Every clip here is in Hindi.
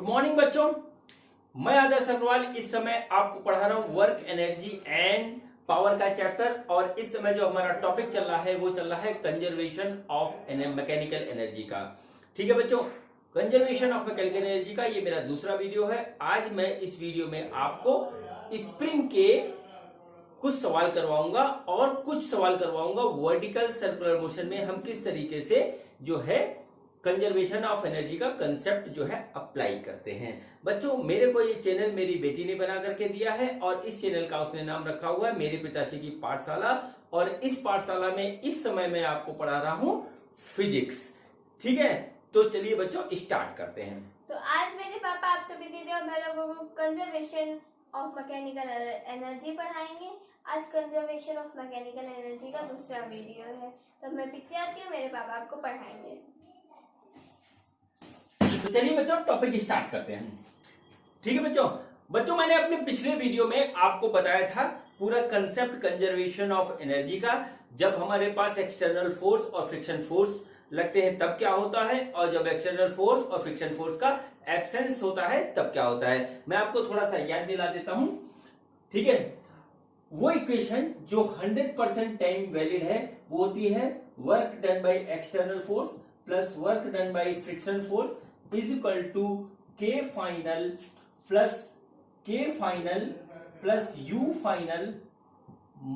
गुड मॉर्निंग बच्चों, मैं आदर्श अग्रवाल इस समय आपको पढ़ा रहा हूं वर्क एनर्जी एंड पावर का चैप्टर। और इस समय जो हमारा टॉपिक चल रहा है वो चल रहा है कंजर्वेशन ऑफ मैकेनिकल एनर्जी का। ठीक है बच्चों, कंजर्वेशन ऑफ मैकेनिकल एनर्जी का ये मेरा दूसरा वीडियो है। आज मैं इस वीडियो में आपको स्प्रिंग के कुछ सवाल करवाऊंगा और कुछ सवाल करवाऊंगा वर्टिकल सर्कुलर मोशन में हम किस तरीके से जो है कंजर्वेशन ऑफ एनर्जी का कंसेप्ट जो है अप्लाई करते हैं। बच्चों, मेरे को ये चैनल मेरी बेटी ने बना करके दिया है और इस चैनल का उसने नाम रखा हुआ है मेरे पिताश्री की पाठशाला। और इस पाठशाला में इस समय मैं आपको पढ़ा रहा हूं फिजिक्स। ठीक है, तो चलिए बच्चों स्टार्ट करते हैं। तो आज मेरे पापा आप सभी दीदी और भाई लोगों को कंजर्वेशन ऑफ मैकेनिकल एनर्जी पढ़ाएंगे। आज कंजर्वेशन ऑफ मैकेनिकल एनर्जी का दूसरा वीडियो है, तो मैं पीछे आती हूँ, मेरे पापा आपको पढ़ाएंगे। तो चलिए बच्चों टॉपिक स्टार्ट करते हैं। ठीक है बच्चों, मैंने अपने पिछले वीडियो में आपको बताया था पूरा कंसेप्ट कंजर्वेशन ऑफ एनर्जी का। जब हमारे पास एक्सटर्नल फोर्स और फ्रिक्शन फोर्स लगते हैं तब क्या होता है, और जब एक्सटर्नल फोर्स और फ्रिक्शन फोर्स का एब्सेंस होता है तब क्या होता है। मैं आपको थोड़ा सा याद दिला देता हूं। ठीक है, वो इक्वेशन जो 100% टाइम वैलिड है वो होती है work done by external force plus work done by friction force is equal to K final plus U final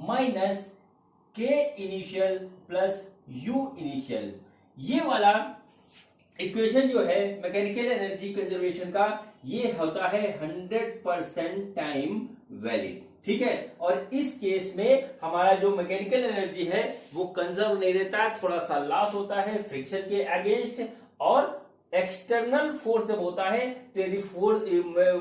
minus K initial plus U initial. ये वाला इक्वेशन जो है मैकेनिकल एनर्जी कंजर्वेशन का ये होता है 100% टाइम वैलिड। ठीक है, और इस केस में हमारा जो मैकेनिकल एनर्जी है वो कंजर्व नहीं रहता है, थोड़ा सा लॉस होता है फ्रिक्शन के अगेंस्ट। और एक्सटर्नल फोर्स जब होता है तो यदि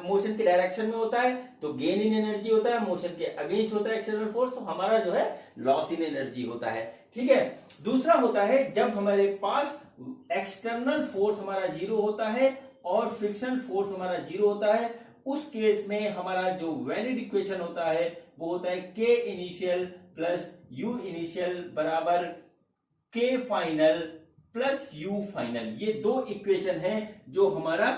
मोशन के डायरेक्शन में होता है तो गेन इन एनर्जी होता है, मोशन के अगेंस्ट होता है एक्सटर्नल फोर्स तो हमारा जो है लॉस इन एनर्जी होता है। ठीक है, दूसरा होता है जब हमारे पास एक्सटर्नल फोर्स हमारा जीरो होता है और फ्रिक्शन फोर्स हमारा जीरो होता है, उस केस में हमारा जो वैलिड इक्वेशन होता है वो होता है के इनिशियल प्लस यू इनिशियल बराबर के फाइनल प्लस यू फाइनल। ये दो इक्वेशन हैं जो हमारा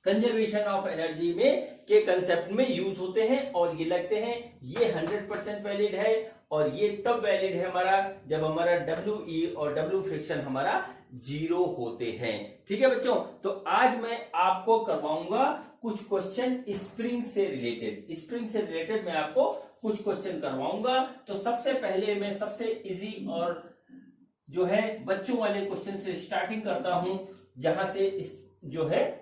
कंजर्वेशन ऑफ एनर्जी में के कंसेप्ट में यूज होते हैं और ये लगते हैं ये 100% वैलिड है। और ये तब वैलिड है हमारा जब हमारा WE और W फ्रिक्शन हमारा जीरो होते हैं। ठीक है बच्चों, तो आज मैं आपको करवाऊंगा कुछ क्वेश्चन स्प्रिंग से रिलेटेड मैं आपको कुछ क्वेश्चन करवाऊंगा। तो सबसे पहले मैं सबसे इजी और जो है बच्चों वाले क्वेश्चन से स्टार्टिंग करता हूं, जहां से जो है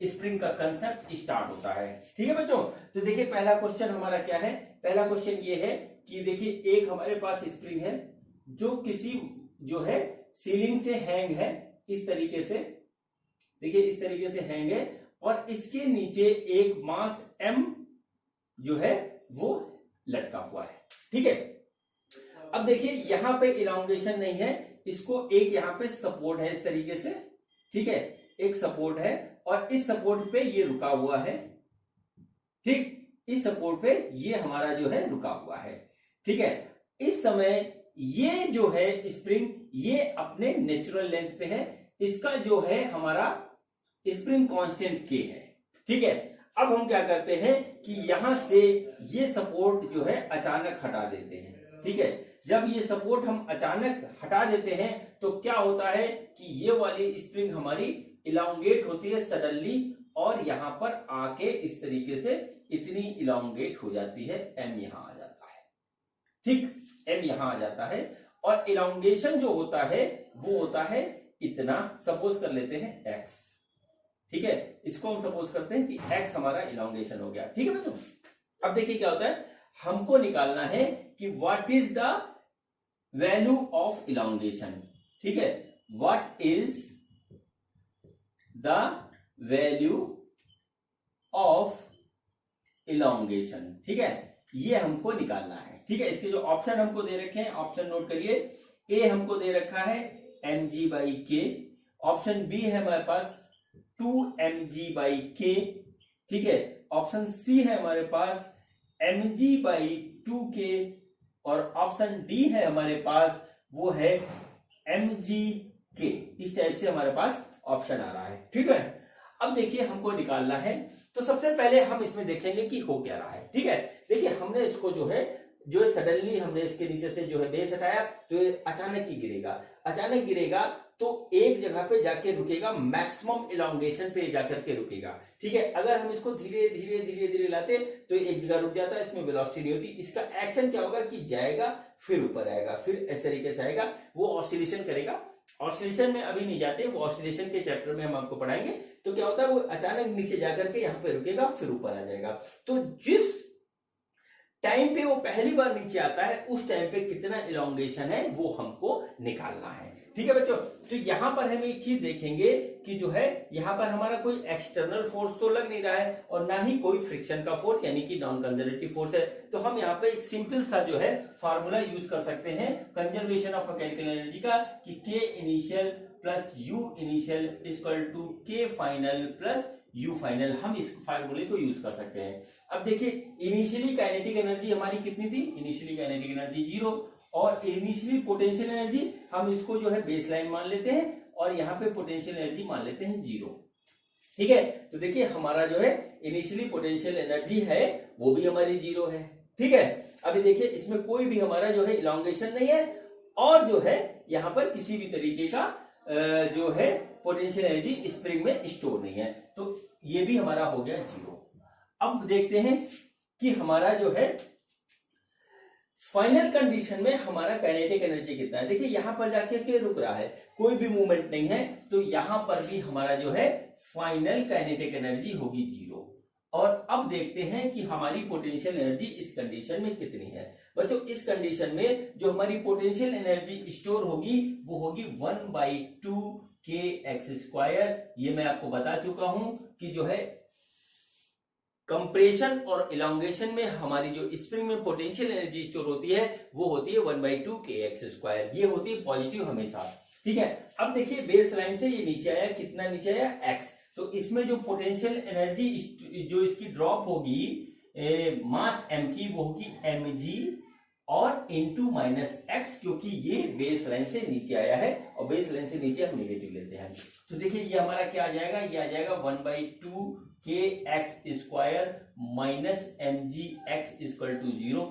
स्प्रिंग का कंसेप्ट स्टार्ट होता है। ठीक है बच्चों, तो देखिए पहला क्वेश्चन हमारा क्या है। पहला क्वेश्चन ये है कि देखिए एक हमारे पास स्प्रिंग है जो किसी जो है सीलिंग से हैंग है इस तरीके से। देखिए इस तरीके से हैंग है और इसके नीचे एक मास m जो है वो लटका हुआ है। ठीक है, अब देखिए यहां पे इलांगेशन नहीं है, इसको एक यहां पे सपोर्ट है इस तरीके से। ठीक है, एक सपोर्ट है और इस सपोर्ट पे ये रुका हुआ है। ठीक, इस सपोर्ट पे ये हमारा जो है रुका हुआ है। ठीक है, इस समय ये जो है स्प्रिंग ये अपने नेचुरल लेंथ पे है, इसका जो है हमारा स्प्रिंग कांस्टेंट के है। ठीक है, अब हम क्या करते हैं कि यहां से ये सपोर्ट जो है अचानक हटा देते हैं। ठीक है, जब ये सपोर्ट हम अचानक हटा देते हैं तो क्या होता है कि ये वाली स्प्रिंग हमारी इलांगेट होती है सडनली और यहां पर आके इस तरीके से इतनी इलांगेट हो जाती है, m यहां आ जाता है। ठीक, m यहां आ जाता है और इलांगेशन जो होता है वो होता है इतना, सपोज कर लेते हैं x। ठीक है, इसको हम सपोज करते हैं कि x हमारा इलांगेशन हो गया। ठीक है बच्चों, अब देखिए क्या होता है, हमको निकालना है कि what is the value of elongation. ठीक है, what is the value of elongation. ठीक है, ये हमको निकालना है। ठीक है, इसके जो ऑप्शन हमको दे रखे हैं ऑप्शन नोट करिए। ए हमको दे रखा है mg/k, ऑप्शन बी है हमारे पास 2mg/k। ठीक है, ऑप्शन सी है हमारे पास mg/2k और ऑप्शन डी है हमारे पास वो है mg/k। इस टाइप से हमारे पास ऑप्शन आ रहा है। ठीक है, अब देखिए हमको निकालना है, तो सबसे पहले हम इसमें देखेंगे कि हो क्या रहा है। ठीक है, देखिए हमने इसको जो सडनली हमने इसके नीचे से जो है बेस हटाया, तो ये अचानक ही गिरेगा। अचानक गिरेगा तो एक जगह पे जाके रुकेगा, मैक्सिमम इलांगेशन पे जाकर के रुकेगा। ठीक है, अगर हम इसको धीरे धीरे धीरे धीरे लाते तो एक जगह रुक जाता है, इसमें वेलोसिटी नहीं होती। इसका एक्शन क्या होगा कि जाएगा फिर ऊपर आएगा, फिर इस तरीके से आएगा, वो ऑसिलेशन करेगा। ऑसिलेशन में अभी नहीं जाते, वो ऑसिलेशन के चैप्टर में हम आपको पढ़ाएंगे। तो क्या होता है, वो अचानक नीचे जाकर के यहाँ पे रुकेगा, फिर ऊपर आ जाएगा। तो जिस टाइम पे वो पहली बार नीचे आता है, उस टाइम पे कितना इलांगेशन है वो हमको निकालना है। ठीक है बच्चों, तो यहां पर हम एक चीज देखेंगे कि जो है यहाँ पर हमारा कोई एक्सटर्नल फोर्स तो लग नहीं रहा है और ना ही कोई फ्रिक्शन का फोर्स यानी कि नॉन कंजर्वेटिव फोर्स है। तो हम यहाँ पे एक सिंपल सा जो है फार्मूला यूज कर सकते हैं कंजर्वेशन ऑफ मैकेनिकल एनर्जी का, कि K initial plus U initial equal to K final plus U final. हम इस फार्मूले को यूज कर सकते हैं। अब देखिए इनिशियली काइनेटिक एनर्जी हमारी कितनी थी, इनिशियली काइनेटिक एनर्जी 0, और इनिशियली पोटेंशियल एनर्जी हम इसको जो है बेसलाइन मान लेते हैं और यहाँ पे पोटेंशियल एनर्जी मान लेते हैं 0। ठीक है, तो देखिए हमारा जो है इनिशियली पोटेंशियल एनर्जी है वो भी हमारी 0 है। ठीक है, अभी देखिए इसमें कोई भी हमारा जो है इलांगेशन नहीं है और जो है यहाँ पर किसी भी तरीके का जो है पोटेंशियल एनर्जी स्प्रिंग में स्टोर नहीं है, तो ये भी हमारा हो गया 0। अब देखते हैं कि हमारा जो है फाइनल कंडीशन में हमारा काइनेटिक एनर्जी कितना है। देखिए यहां पर जाके के रुक रहा है, कोई भी मूवमेंट नहीं है, तो यहां पर भी हमारा जो है फाइनल काइनेटिक एनर्जी होगी 0। और अब देखते हैं कि हमारी पोटेंशियल एनर्जी इस कंडीशन में कितनी है। बच्चों इस कंडीशन में जो हमारी पोटेंशियल एनर्जी स्टोर होगी वो होगी 1/2 kx²। ये मैं आपको बता चुका हूं कि जो है कंप्रेशन और इलांगेशन में हमारी जो स्प्रिंग में पोटेंशियल एनर्जी स्टोर होती है वो होती है 1/2 kx²। ये होती है पॉजिटिव हमेशा। ठीक है, अब देखिए बेस लाइन से ये नीचे आया, कितना नीचे आया x, तो इसमें जो पोटेंशियल एनर्जी जो इसकी ड्रॉप होगी मास m की, वो होगी mg और इंटू -x, क्योंकि ये बेस लाइन से नीचे आया है और बेस लाइन से नीचे हम नेगेटिव लेते हैं। तो देखिए ये हमारा क्या आ जाएगा, ये आ जाएगा 1/2 kx² minus mgx equal to 0।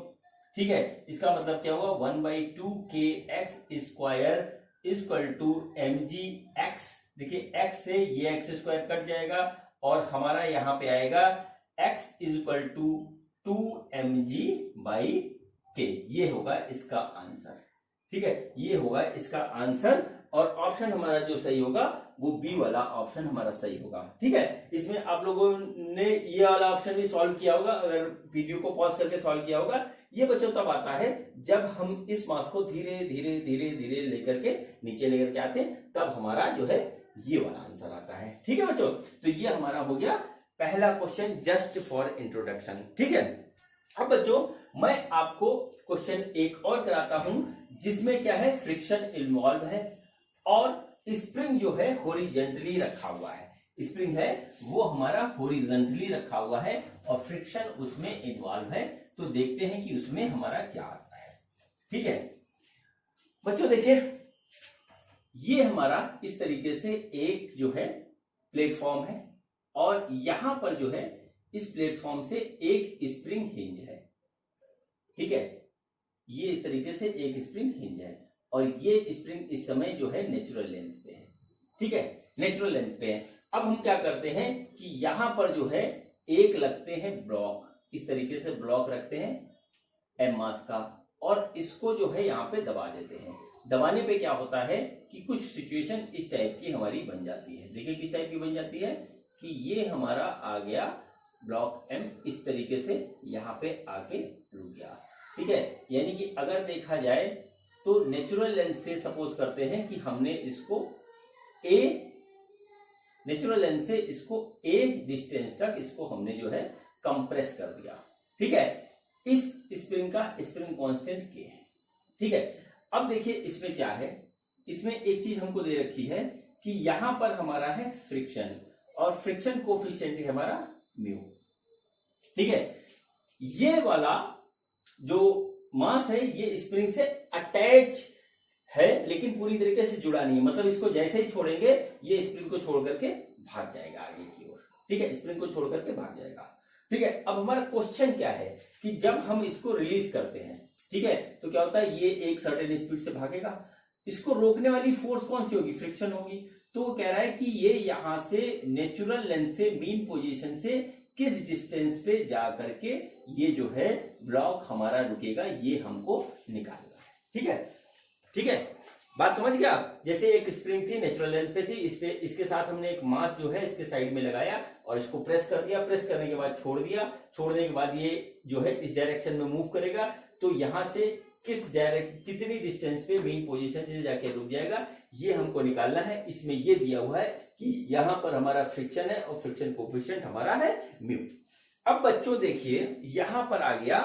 ठीक है, इसका मतलब क्या हुआ, 1/2 kx² इक्वल टू mgx। देखिए x से ये x² कट जाएगा और हमारा यहाँ पे आएगा x इक्वल टू 2mg/k। ये होगा इसका आंसर। ठीक है, ये होगा इसका आंसर और ऑप्शन हमारा जो सही होगा वो बी वाला ऑप्शन हमारा सही होगा। ठीक है, इसमें आप लोगों ने ये वाला ऑप्शन भी सॉल्व किया होगा, अगर वीडियो को पॉज करके सॉल्व किया होगा। ये बच्चों तब आता है जब हम इस मास को धीरे धीरे धीरे धीरे लेकर के नीचे लेकर के आते हैं, तब हमारा जो है ये वाला आंसर आता है। ठीक है बच्चों, तो ये हमारा हो गया पहला क्वेश्चन जस्ट फॉर इंट्रोडक्शन। ठीक है, अब बच्चों मैं आपको क्वेश्चन एक और कराता हूं जिसमें क्या है, फ्रिक्शन इन्वॉल्व है और स्प्रिंग जो है हॉरिजॉन्टली रखा हुआ है। स्प्रिंग है वो हमारा हॉरिजॉन्टली रखा हुआ है और फ्रिक्शन उसमें इन्वॉल्व है। तो देखते हैं कि उसमें हमारा क्या आता है। ठीक है बच्चों, देखिए ये हमारा इस तरीके से एक जो है प्लेटफॉर्म है और यहां पर जो है इस प्लेटफॉर्म से एक स्प्रिंग हिंज है। ठीक है, ये इस तरीके से एक स्प्रिंग हिंज है और ये स्प्रिंग इस समय जो है नेचुरल लेंथ पे है। ठीक है, नेचुरल लेंथ पे है। अब हम क्या करते हैं कि यहां पर जो है एक लगते हैं ब्लॉक, इस तरीके से ब्लॉक रखते हैं एम मास का और इसको जो है यहाँ पे दबा देते हैं। दबाने पे क्या होता है कि कुछ सिचुएशन इस टाइप की हमारी बन जाती है। देखिए किस टाइप की बन जाती है कि ये हमारा आ गया ब्लॉक एम, इस तरीके से यहाँ पे आके रुक गया। ठीक है, यानी कि अगर देखा जाए तो नेचुरल लेंथ से सपोज करते हैं कि हमने इसको नेचुरल लेंथ से इसको a डिस्टेंस तक इसको हमने जो है कंप्रेस कर दिया। ठीक है, इस स्प्रिंग का स्प्रिंग कांस्टेंट k है। ठीक है, अब देखिए इसमें क्या है, इसमें एक चीज हमको दे रखी है कि यहां पर हमारा है फ्रिक्शन और फ्रिक्शन कोफिशिएंट है हमारा म्यू। ठीक है, ये वाला जो मास है ये स्प्रिंग से अटैच है लेकिन पूरी तरीके से जुड़ा नहीं है, मतलब इसको जैसे ही छोड़ेंगे ये स्प्रिंग को छोड़ करके भाग जाएगा आगे की ओर। ठीक है, स्प्रिंग को छोड़ करके भाग जाएगा। ठीक है, अब हमारा क्वेश्चन क्या है कि जब हम इसको रिलीज करते हैं, ठीक है, तो क्या होता है, ये एक सर्टेन स्पीड से भागेगा, इसको रोकने वाली फोर्स कौन सी होगी, फ्रिक्शन होगी। तो वो कह रहा है कि ये यहां से नेचुरल लेंथ से मीन पोजीशन से किस डिस्टेंस पे जा करके ये जो है ब्लॉक हमारा रुकेगा, ये हमको निकालना है। ठीक है, ठीक है, बात समझ गया। जैसे एक स्प्रिंग थी, नेचुरल लेंथ पे थी, इस पे इसके साथ हमने एक मास जो है इसके साइड में लगाया और इसको प्रेस कर दिया, प्रेस करने के बाद छोड़ दिया, छोड़ने के बाद ये जो है इस डायरेक्शन में मूव करेगा, तो यहां से कितनी डिस्टेंस पे मेन पोजीशन से जाके रुक जाएगा, ये हमको निकालना है। इसमें ये दिया हुआ है कि यहां पर हमारा फ्रिक्शन है और फ्रिक्शन कोफिशिएंट हमारा है म्यू। अब बच्चों देखिए, यहां पर आ गया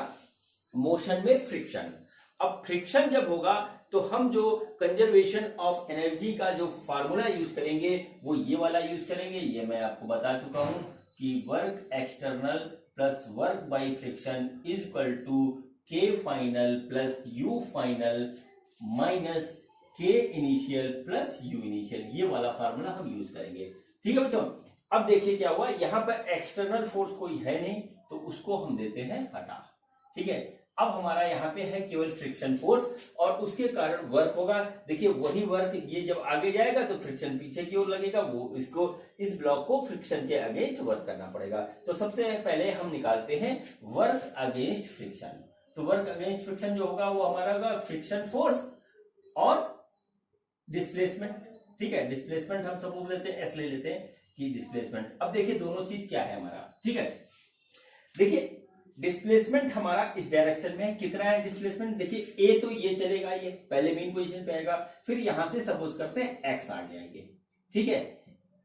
मोशन में फ्रिक्शन। अब फ्रिक्शन जब होगा तो हम जो कंजर्वेशन ऑफ एनर्जी का जो फार्मूला यूज करेंगे वो ये वाला यूज करेंगे। ये मैं आपको बता चुका हूं कि work external plus work by friction is equal to K final plus U final minus K initial plus U initial, ये वाला फार्मूला हम यूज करेंगे। ठीक है बच्चों, अब देखिए क्या हुआ, यहां पर एक्सटर्नल फोर्स कोई है नहीं तो उसको हम देते हैं हटा। ठीक है, अब हमारा यहाँ पे है केवल फ्रिक्शन फोर्स और उसके कारण वर्क होगा। देखिए वही वर्क, ये जब आगे जाएगा तो फ्रिक्शन पीछे की ओर लगेगा, वो इसको इस ब्लॉक को फ्रिक्शन के अगेंस्ट वर्क करना पड़ेगा। तो सबसे पहले हम निकालते हैं वर्क अगेंस्ट फ्रिक्शन। तो वर्क अगेंस्ट फ्रिक्शन जो होगा वो हमारा होगा फ्रिक्शन फोर्स और डिस्प्लेसमेंट। ठीक है, डिस्प्लेसमेंट हम सपोज लेते हैं, एस ले लेते हैं कि डिस्प्लेसमेंट। अब देखिए दोनों चीज क्या है हमारा। ठीक है, देखिए डिस्प्लेसमेंट हमारा इस डायरेक्शन में कितना है डिस्प्लेसमेंट, देखिए ए तो ये चलेगा, ये पहले मेन पोजीशन पे आएगा, फिर यहां से सपोज करते हैं एक्स आगे आएंगे। ठीक है,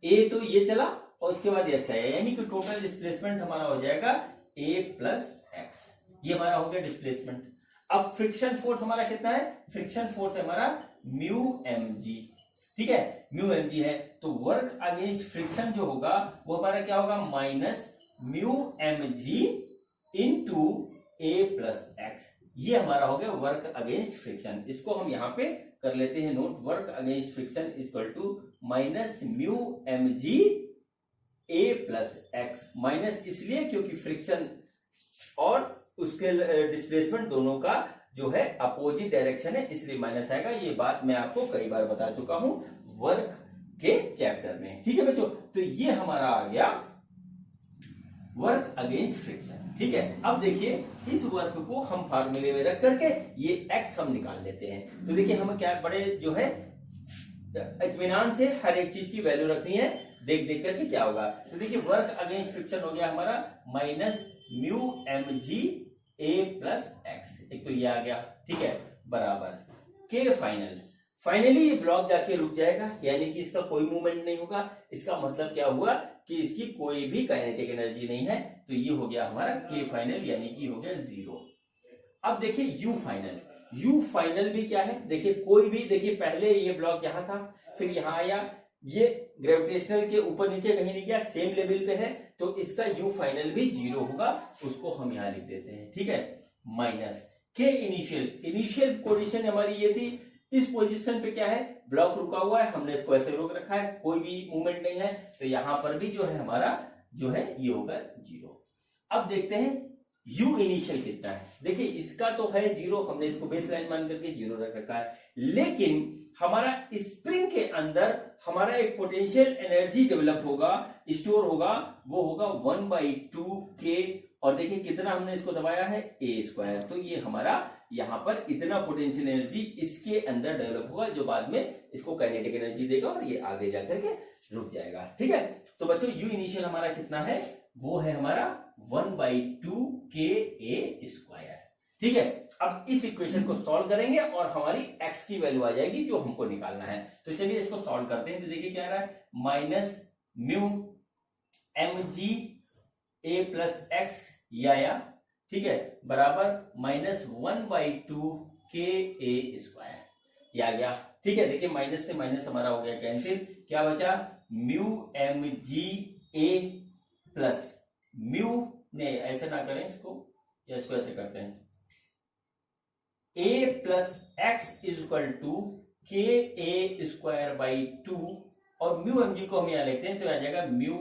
ए तो ये चला और उसके बाद ये एक्स आएगा, यानी कि टोटल डिस्प्लेसमेंट हमारा हो जाएगा ए प्लस एक्स, ये हमारा हो गया डिस्प्लेसमेंट। अब फ्रिक्शन फोर्स हमारा कितना है, फ्रिक्शन फोर्स है हमारा म्यू एम जी। ठीक है, म्यू एम जी है, तो वर्क अगेंस्ट फ्रिक्शन जो होगा वो हमारा क्या होगा, minus mu M G into A plus X, ये हमारा हो गया वर्क अगेंस्ट फ्रिक्शन। इसको हम यहां पे कर लेते हैं note, work against friction equal to minus mu M G A plus X. Minus इसलिए क्योंकि फ्रिक्शन और उसके डिस्प्लेसमेंट दोनों का जो है अपोजिट डायरेक्शन है, इसलिए माइनस आएगा। ये बात मैं आपको कई बार बता चुका हूं वर्क के चैप्टर में। ठीक है बच्चों, तो ये हमारा आ गया वर्क अगेंस्ट फ्रिक्शन। ठीक है, अब देखिए इस वर्क को हम फार्मूले में रख करके ये एक्स हम निकाल लेते हैं। तो देखिए हमें क्या बड़े जो है इत्मीनान से हर एक चीज की वैल्यू रखनी है, देख देख करके क्या होगा। तो देखिए वर्क अगेंस्ट फ्रिक्शन हो गया हमारा minus mu M G A plus x, एक तो ये आ गया। ठीक है, बराबर के फाइनल, फाइनली ये ब्लॉक जाके रुक जाएगा, यानी कि इसका कोई मूवमेंट नहीं होगा। इसका मतलब क्या हुआ कि इसकी कोई भी काइनेटिक एनर्जी नहीं है, तो ये हो गया हमारा के फाइनल, यानी कि हो गया 0। अब देखिए यू फाइनल, यू फाइनल भी क्या है, देखिए कोई भी, देखिए पहले ये ब्लॉक यहां था, फिर यहां आया, ये ग्रेविटेशनल के ऊपर नीचे कहीं नहीं गया, सेम लेवल पे है, तो इसका यू फाइनल भी 0 होगा, उसको हम यहां लिख देते हैं। ठीक है, minus K initial, initial position हमारी ये थी, इस पोजीशन पे क्या है, ब्लॉक रुका हुआ है, हमने इसको ऐसे रोक रखा है, कोई भी मूवमेंट नहीं है, तो यहां पर भी जो है हमारा जो है ये होगा 0। अब देखते हैं यू इनिशियल कितना है, देखिए इसका तो है 0, हमने इसको बेस लाइन मान करके 0 रख रखा है, लेकिन हमारा स्प्रिंग के अंदर हमारा एक पोटेंशियल एनर्जी डेवलप होगा, स्टोर होगा, वो होगा 1/2 के, और देखिए कितना हमने इसको दबाया है, ए स्क्वायर। तो ये हमारा यहां पर इतना पोटेंशियल एनर्जी इसके अंदर डेवलप होगा, जो बाद में इसको काइनेटिक एनर्जी देगा और ये आगे जाकर के रुक जाएगा। ठीक है, तो बच्चों यू इनिशियल हमारा कितना है, वो है हमारा 1/2 के ए स्क्वायर। ठीक है, अब इस इक्वेशन को सॉल्व करेंगे और हमारी एक्स की वैल्यू आ जाएगी जो हमको निकालना है। तो चलिए इसको सॉल्व करते हैं। तो देखिए क्या आ रहा है, minus mu M G A plus X ये आया। ठीक है, बराबर माइनस 1/2 के ए स्क्वायर, ये आ गया। ठीक है, देखिए माइनस से माइनस हमारा हो गया कैंसिल, क्या बचा, mu M G A plus mu, नहीं ऐसे ना करें इसको, या इसको ऐसे करते हैं, A plus X is equal to K A square by 2, और म्यू एम जी को हम यहां लिखते हैं तो आ जाएगा म्यू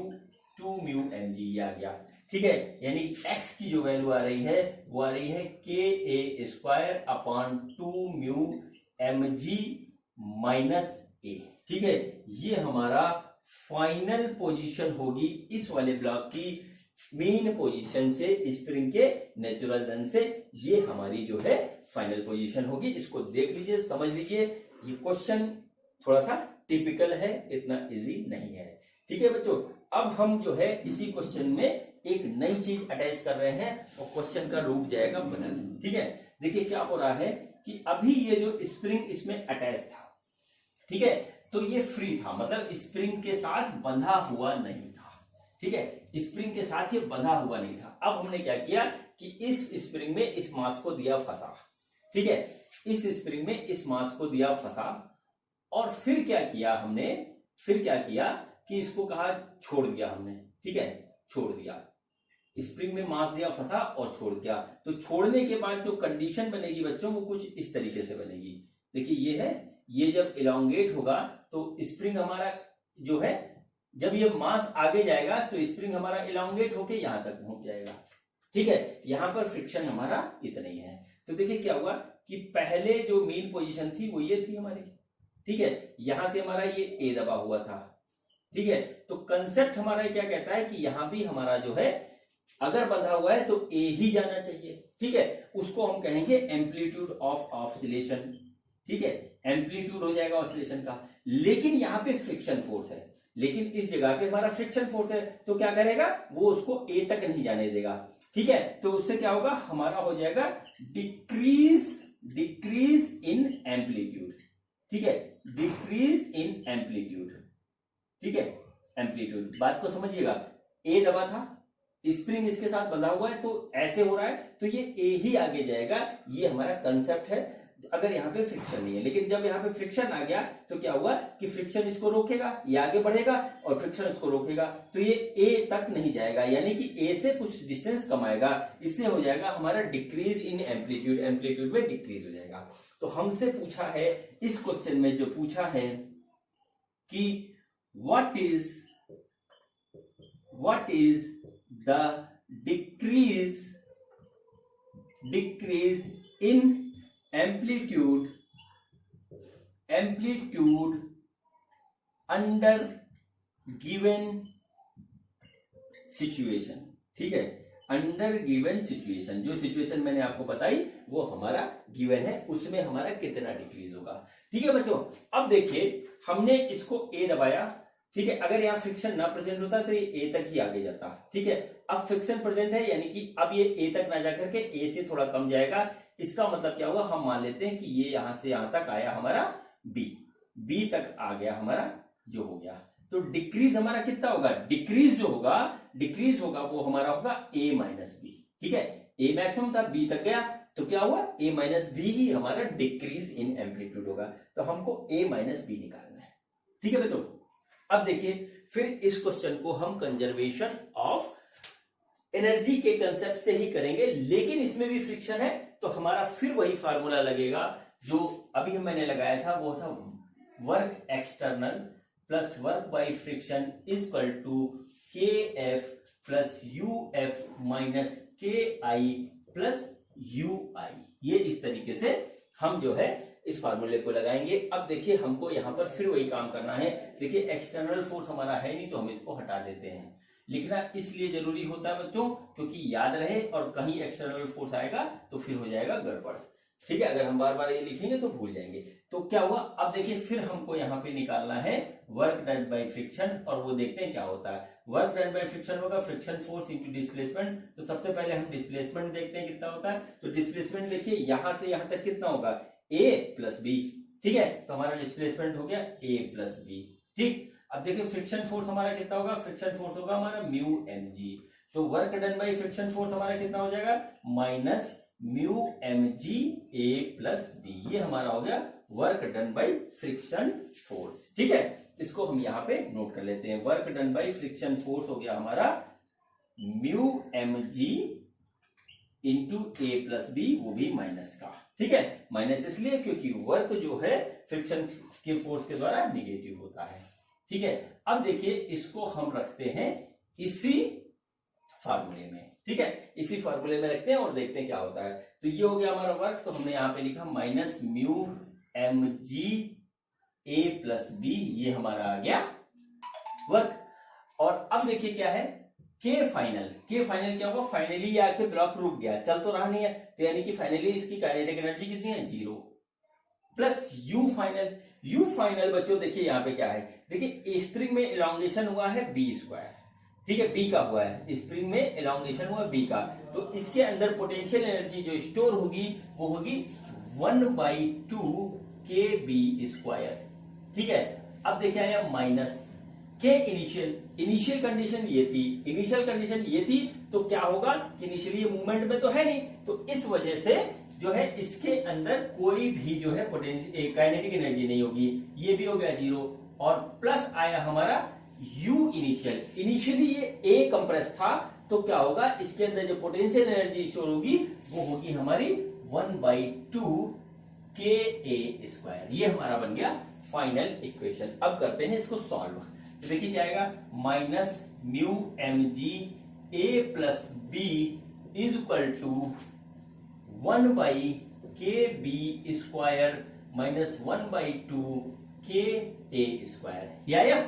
2 म्यू एम जी आ गया। ठीक है, यानी x की जो वैल्यू आ रही है वो आ रही है ka² upon 2 mu M G minus A. ठीक है, ये हमारा फाइनल पोजीशन होगी इस वाले ब्लॉक की मेन पोजीशन से स्प्रिंग के नेचुरल रन से। ये हमारी जो है फाइनल पोजीशन होगी। इसको देख लीजिए, समझ लीजिए, ये क्वेश्चन थोड़ा सा टिपिकल है, इतना इजी नहीं है। ठीक है बच्चों, अब हम जो है इसी क्वेश्चन में एक नई चीज अटैच कर रहे हैं और क्वेश्चन का रूप जाएगा बदल। ठीक है, देखिए क्या हो रहा है कि अभी ये जो स्प्रिंग इसमें अटैच था, ठीक है, तो ये फ्री था, मतलब स्प्रिंग के साथ बंधा हुआ नहीं था। ठीक है, स्प्रिंग के साथ ये बंधा हुआ नहीं था। अब हमने क्या किया कि इस स्प्रिंग में इस मास को दिया फंसा। ठीक है, इस स्प्रिंग में इस मास को दिया फंसा और फिर क्या किया हमने, फिर क्या किया कि इसको कहा छोड़ दिया हमने। ठीक है, छोड़ दिया, स्प्रिंग में मास दिया फंसा और छोड़ दिया। तो छोड़ने के बाद जो कंडीशन बनेगी बच्चों वो कुछ इस तरीके से बनेगी। देखिए ये है, ये जब इलोंगेट होगा तो स्प्रिंग हमारा जो है, जब ये मास आगे जाएगा तो स्प्रिंग हमारा इलोंगेट होके यहां तक पहुंच जाएगा। ठीक है, यहां पर फ्रिक्शन हमारा इतना ही है। तो देखिए क्या हुआ कि पहले जो मेन पोजीशन थी वो ये थी हमारी। ठीक है, यहां से हमारा ये ए दबा हुआ था। ठीक है, तो कंसेप्ट हमारा क्या कहता है कि यहां भी हमारा जो है अगर बंधा हुआ है तो ए ही जाना चाहिए। ठीक है, उसको हम कहेंगे एम्पलीट्यूड ऑफ ऑसिलेशन। ठीक है, एम्पलीट्यूड हो जाएगा ऑसिलेशन का। लेकिन यहां पे फ्रिक्शन फोर्स है, लेकिन इस जगह पे हमारा फ्रिक्शन फोर्स है, तो क्या करेगा वो उसको ए तक नहीं जाने देगा। ठीक है, तो उससे क्या होगा, हमारा हो जाएगा डिक्रीज इन एम्पलीट्यूड। ठीक है, डिक्रीज इन एम्पलीट्यूड। ठीक है, एम्पलीट्यूड, बात को समझिएगा, ए दबा था, स्प्रिंग इसके साथ बंधा हुआ है, तो ऐसे हो रहा है, तो ये ए ही आगे जाएगा। ये हमारा कंसेप्ट है अगर यहाँ पे फ्रिक्शन नहीं है। लेकिन जब यहाँ पे फ्रिक्शन आ गया तो क्या हुआ कि फ्रिक्शन इसको रोकेगा, ये आगे बढ़ेगा और फ्रिक्शन इसको रोकेगा, तो ये ए तक नहीं जाएगा, यानी कि ए से कुछ डिस्टेंस कमाएगा। इससे हो जाएगा हमारा डिक्रीज इन एम्पलीट्यूड, एम्पलीट्यूड में डिक्रीज हो जाएगा। तो हमसे पूछा है इस क्वेश्चन में, जो पूछा है कि what is the decrease in amplitude under given situation। ठीक है, अंडर गिवन सिचुएशन, जो सिचुएशन मैंने आपको बताई वो हमारा गिवन है, उसमें हमारा कितना डिक्रीज होगा। ठीक है बच्चों, अब देखिए हमने इसको ए दबाया। ठीक है, अगर यहाँ फ्रिक्शन ना प्रेजेंट होता तो ये ए तक ही आगे जाता। ठीक है, अब फ्रिक्शन प्रेजेंट है, यानी कि अब ये ए तक ना जाकर के ए से थोड़ा कम जाएगा। इसका मतलब क्या हुआ, हम मान लेते हैं कि ये यहां से यहां तक आया हमारा बी तक आ गया हमारा, जो हो गया। तो डिक्रीज हमारा कितना होगा, डिक्रीज होगा वो हमारा होगा ए माइनस बी। ठीक है, ए मैक्सिमम था, बी तक गया, तो क्या हुआ ए माइनस बी ही हमारा डिक्रीज इन एम्पलीट्यूड होगा। तो हमको ए माइनस बी निकालना है। ठीक है बच्चों, अब देखिए फिर इस क्वेश्चन को हम कंजर्वेशन ऑफ एनर्जी के कंसेप्ट से ही करेंगे, लेकिन इसमें भी फ्रिक्शन है, तो हमारा फिर वही फार्मूला लगेगा जो अभी मैंने लगाया था, वो था work external plus work by friction is equal to K F plus U F minus K I plus you आई। ये इस तरीके से हम जो है इस फार्मूले को लगाएंगे। अब देखिए हमको यहां पर फिर वही काम करना है। देखिए एक्सटर्नल फोर्स हमारा है नहीं, तो हम इसको हटा देते हैं। लिखना इसलिए जरूरी होता है बच्चों क्योंकि याद रहे, और कहीं एक्सटर्नल फोर्स आएगा तो फिर हो जाएगा गड़बड़। ठीक है, अगर हम बार बार ये लिखेंगे तो भूल जाएंगे। तो क्या हुआ, अब देखिए फिर हमको यहाँ पे निकालना है वर्क डन बाय फ्रिक्शन, और वो देखते हैं क्या होता है। वर्क डन बाय फ्रिक्शन होगा फ्रिक्शन फोर्स इंटू डिस्प्लेसमेंट। तो सबसे पहले हम डिस्प्लेसमेंट देखते हैं कितना होता है। तो डिस्प्लेसमेंट देखिए यहां से यहां तक कितना होगा, ए प्लस बी। ठीक है, तो हमारा डिस्प्लेसमेंट हो गया ए प्लस बी। ठीक, अब देखिए फ्रिक्शन फोर्स हमारा कितना होगा, फ्रिक्शन फोर्स होगा हमारा म्यू एम जी। तो work done by friction force हमारा कितना हो जाएगा, minus mu M G A plus B. ये हमारा हो गया work done by friction force. ठीक है, इसको हम यहां पे नोट कर लेते हैं। Work done by friction force हो गया हमारा mu M G into A plus B, वो भी माइनस का। ठीक है, माइनस इसलिए क्योंकि वर्क जो है फ्रिक्शन के फोर्स के द्वारा निगेटिव होता है। ठीक है, अब देखिए इसको हम रखते हैं इसी फार्मूले में, ठीक है, इसी फार्मूले में रखते हैं और देखते हैं क्या होता है। तो ये हो गया हमारा वर्क, तो हमने यहां पे लिखा minus mu M G A plus B, ये हमारा आ गया वर्क। और अब देखिए क्या है, के फाइनल क्या होगा, फाइनली ये आके ब्लॉक रुक गया, चल तो रहा नहीं है, तो यानी कि फाइनली इसकी काइनेटिक एनर्जी कितनी है, 0, प्लस यू फाइनल बच्चों देखिए यहाँ पे क्या है, देखिए स्प्रिंग में इलांगेशन हुआ है बी स्क्वायर, ठीक है, बी का हुआ है, स्प्रिंग में इलांगेशन हुआ बी का, तो इसके अंदर पोटेंशियल एनर्जी जो स्टोर होगी वो होगी 1/2 के बी स्क्वायर, ठीक है। अब देखिए आया माइनस के इनिशियल कंडीशन ये थी, तो क्या होगा कि इनिशियली मूवमेंट में तो है नहीं, तो इस वजह से जो है इसके अंदर कोई भी जो है पोटेंशियल काइनेटिक एनर्जी नहीं होगी, ये भी हो गया 0, और प्लस आया हमारा यू इनिशियली ये ए कंप्रेस था, तो क्या होगा इसके अंदर जो पोटेंशियल एनर्जी स्टोर होगी वो होगी हमारी 1/2 के ए स्क्वायर, ये हमारा बन गया फाइनल इक्वेशन। अब करते हैं इसको सॉल्व, तो देखिए क्या आएगा, minus mu M G A plus B is equal to 1/के B square minus 1/2 K A square, ये आया।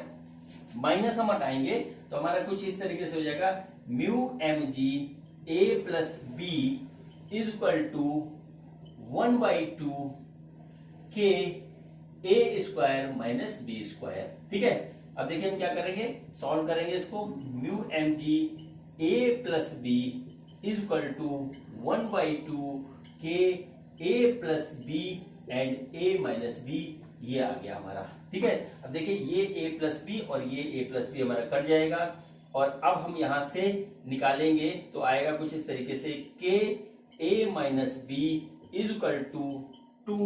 माइनस हम हटाएंगे तो हमारा कुछ इस तरीके से हो जाएगा, mu M G A plus B is equal to 1/2 K A square minus B square, ठीक है। अब देखिए हम क्या करेंगे, सॉल्व करेंगे इसको, mu M G A plus B is equal to 1/2 K A plus B and A minus B, ये आ गया हमारा, ठीक है। अब देखिए ये ए प्लस बी और ये ए प्लस बी हमारा कट जाएगा, और अब हम यहां से निकालेंगे तो आएगा कुछ इस तरीके से, K A minus B is equal to 2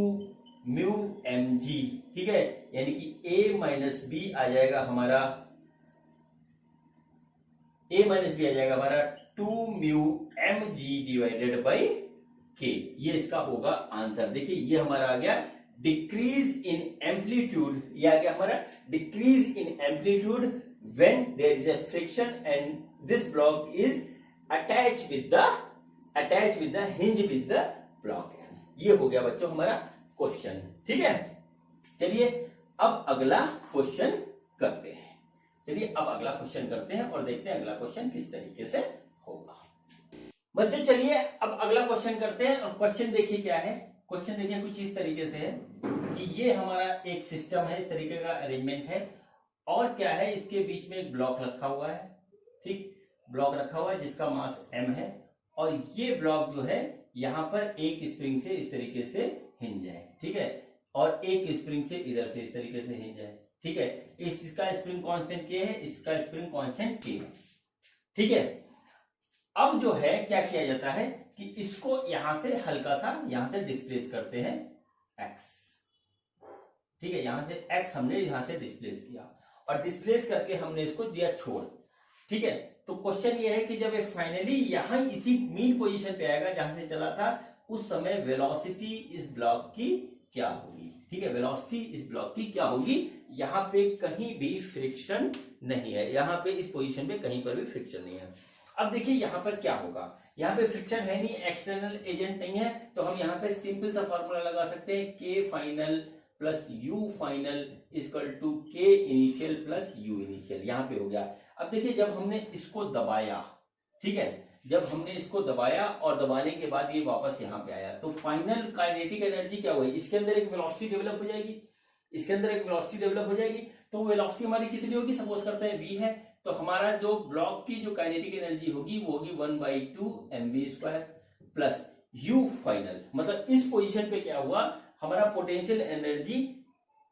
mu M G, ठीक है, यानी कि ए माइनस बी आ जाएगा हमारा, ए माइनस बी आ जाएगा हमारा 2 mu M G divided by K, ये इसका होगा आंसर। देखिए ये हमारा आ गया डिक्रीज इन एम्पलीट्यूड, ये आ गया हमारा decrease in amplitude when there is a friction and this block is attach with the hinge with the block, ये हो गया बच्चों हमारा क्वेश्चन, ठीक है। चलिए अब अगला क्वेश्चन करते हैं, और देखते हैं अगला क्वेश्चन किस तरीके से होगा। बच्चों चलिए अब अगला क्वेश्चन करते हैं, और क्वेश्चन देखिए क्या है, क्वेश्चन देखिए कुछ इस तरीके से है कि ये हमारा एक सिस्टम है, इस तरीके का अरेंजमेंट है, और क्या है इसके बीच में एक ब्लॉक रखा हुआ है, ठीक, ब्लॉक रखा हुआ है जिसका मास m है, और ये ब्लॉक जो है यहां पर एक स्प्रिंग से इस तरीके से हिंज है, ठीक है, और एक स्प्रिंग से इधर से इस तरीके से हिंज है, ठीक है। इसका स्प्रिंग कांस्टेंट के है, इसका स्प्रिंग कांस्टेंट के है, ठीक है। अब जो है क्या किया जाता है कि इसको यहां से हल्का सा यहां से डिस्प्लेस करते हैं x, ठीक है, यहां से x हमने यहां से डिस्प्लेस किया, और डिस्प्लेस करके हमने इसको दिया छोड़, ठीक है। तो क्वेश्चन ये है कि जब ये फाइनली यहां इसी मीन पोजीशन पे आएगा जहां से चला था, उस समय वेलोसिटी इस ब्लॉक की क्या होगी, ठीक है, वेलोसिटी इस ब्लॉक की क्या होगी, यहां पे कहीं भी फ्रिक्शन नहीं है, यहां पे इस पोजीशन पे कहीं पर भी फ्रिक्शन नहीं है। अब देखिए यहां पर क्या होगा, यहाँ पे फ्रिक्शन है नहीं, एक्सटर्नल एजेंट नहीं है, तो हम यहाँ पे सिंपल सा फॉर्मूला लगा सकते हैं, K final plus U final equal to K initial plus U initial, यहाँ पे हो गया। अब देखिए जब हमने इसको दबाया, ठीक है, जब हमने इसको दबाया और दबाने के बाद ये वापस यहाँ पे आया, तो फाइनल काइनेटिक एनर्जी क्या हुई, इसके अंदर एक वेलोसिटी डेवलप हो जाएगी, तो वेलोसिटी हमारी कितनी होगी, सपोज करते हैं v है, तो हमारा जो ब्लॉक की जो काइनेटिक एनर्जी होगी वो होगी 1/2 mv square plus u final, मतलब इस पोजीशन पे क्या हुआ, हमारा पोटेंशियल एनर्जी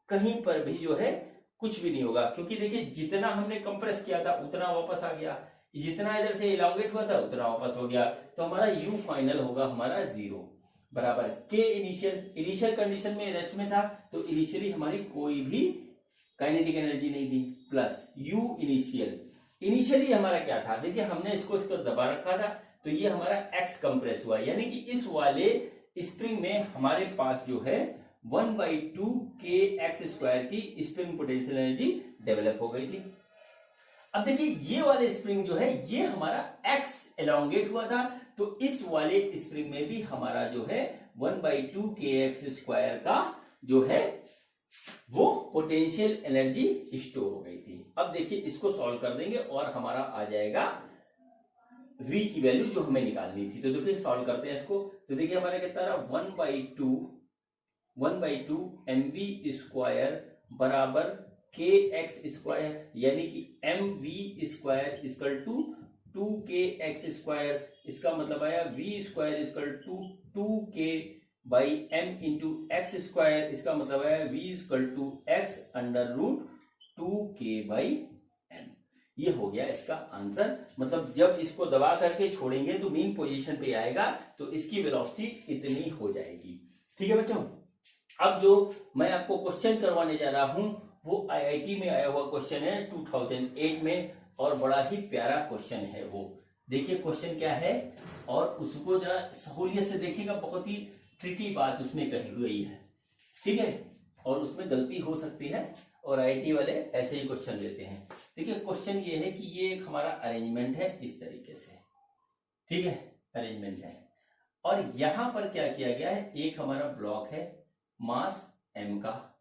कहीं पर भी जो है कुछ भी नहीं होगा, क्योंकि देखिए जितना हमने कंप्रेस किया था उतना वापस आ गया, जितना इधर से इलांगेट हुआ था उतना वापस हो गया, तो हमारा u फाइनल होगा हमारा 0 बराबर के इनिशियल कंडीशन में रेस्ट में था, तो इनिशियली हमारी कोई भी काइनेटिक एनर्जी नहीं थी, प्लस u इनिशियली हमारा क्या था, देखिए हमने इसको दबा रखा था, तो ये हमारा x कंप्रेस हुआ, यानी कि इस वाले स्प्रिंग में हमारे पास जो है 1/2 के एक्स स्क्वायर की स्प्रिंग पोटेंशियल एनर्जी डेवलप हो गई थी। अब देखिए ये वाले स्प्रिंग जो है ये हमारा एक्स एलोंगेट हुआ था, तो इस वाले स्प्रिंग में भी हमारा जो है 1/2 kx² का जो है वो पोटेंशियल एनर्जी स्टोर हो गई थी। अब देखिए इसको सॉल्व कर देंगे और हमारा आ जाएगा v की वैल्यू जो हमें निकालनी थी। तो देखिए सॉल्व करते हैं इसको, तो देखिए हमारा कितना रहा 1/2 mv² बराबर kx², यानी कि mv² 2kx², इसका मतलब आया v² 2k/m इंटू x², इसका मतलब आया v x √2k/m। ये हो गया इसका आंसर। मतलब जब इसको दबा करके छोड़ेंगे तो मेन पोजीशन पे आएगा, तो इसकी वेलोसिटी इतनी हो जाएगी। ठीक है बच्चों, अब जो मैं आपको क्वेश्चन करवाने जा रहा हूं वो आईआईटी में आया हुआ क्वेश्चन है 2008 में, और बड़ा ही प्यारा क्वेश्चन है वो। देखिए क्वेश्चन क्या है और उसको जरा सहूलियत से देखिएगा, बहुत ही ट्रिकी बात उसमें कही गई है। ठीक है, और उसमें गलती हो सकती है और आईआईटी वाले ऐसे ही क्वेश्चन देते हैं। देखिए क्वेश्चन ये है कि ये एक हमारा अरेंजमेंट है इस तरीके से, ठीक है, अरेंजमेंट है, और यहां पर क्या किया गया है, एक हमारा ब्लॉक है मास m का,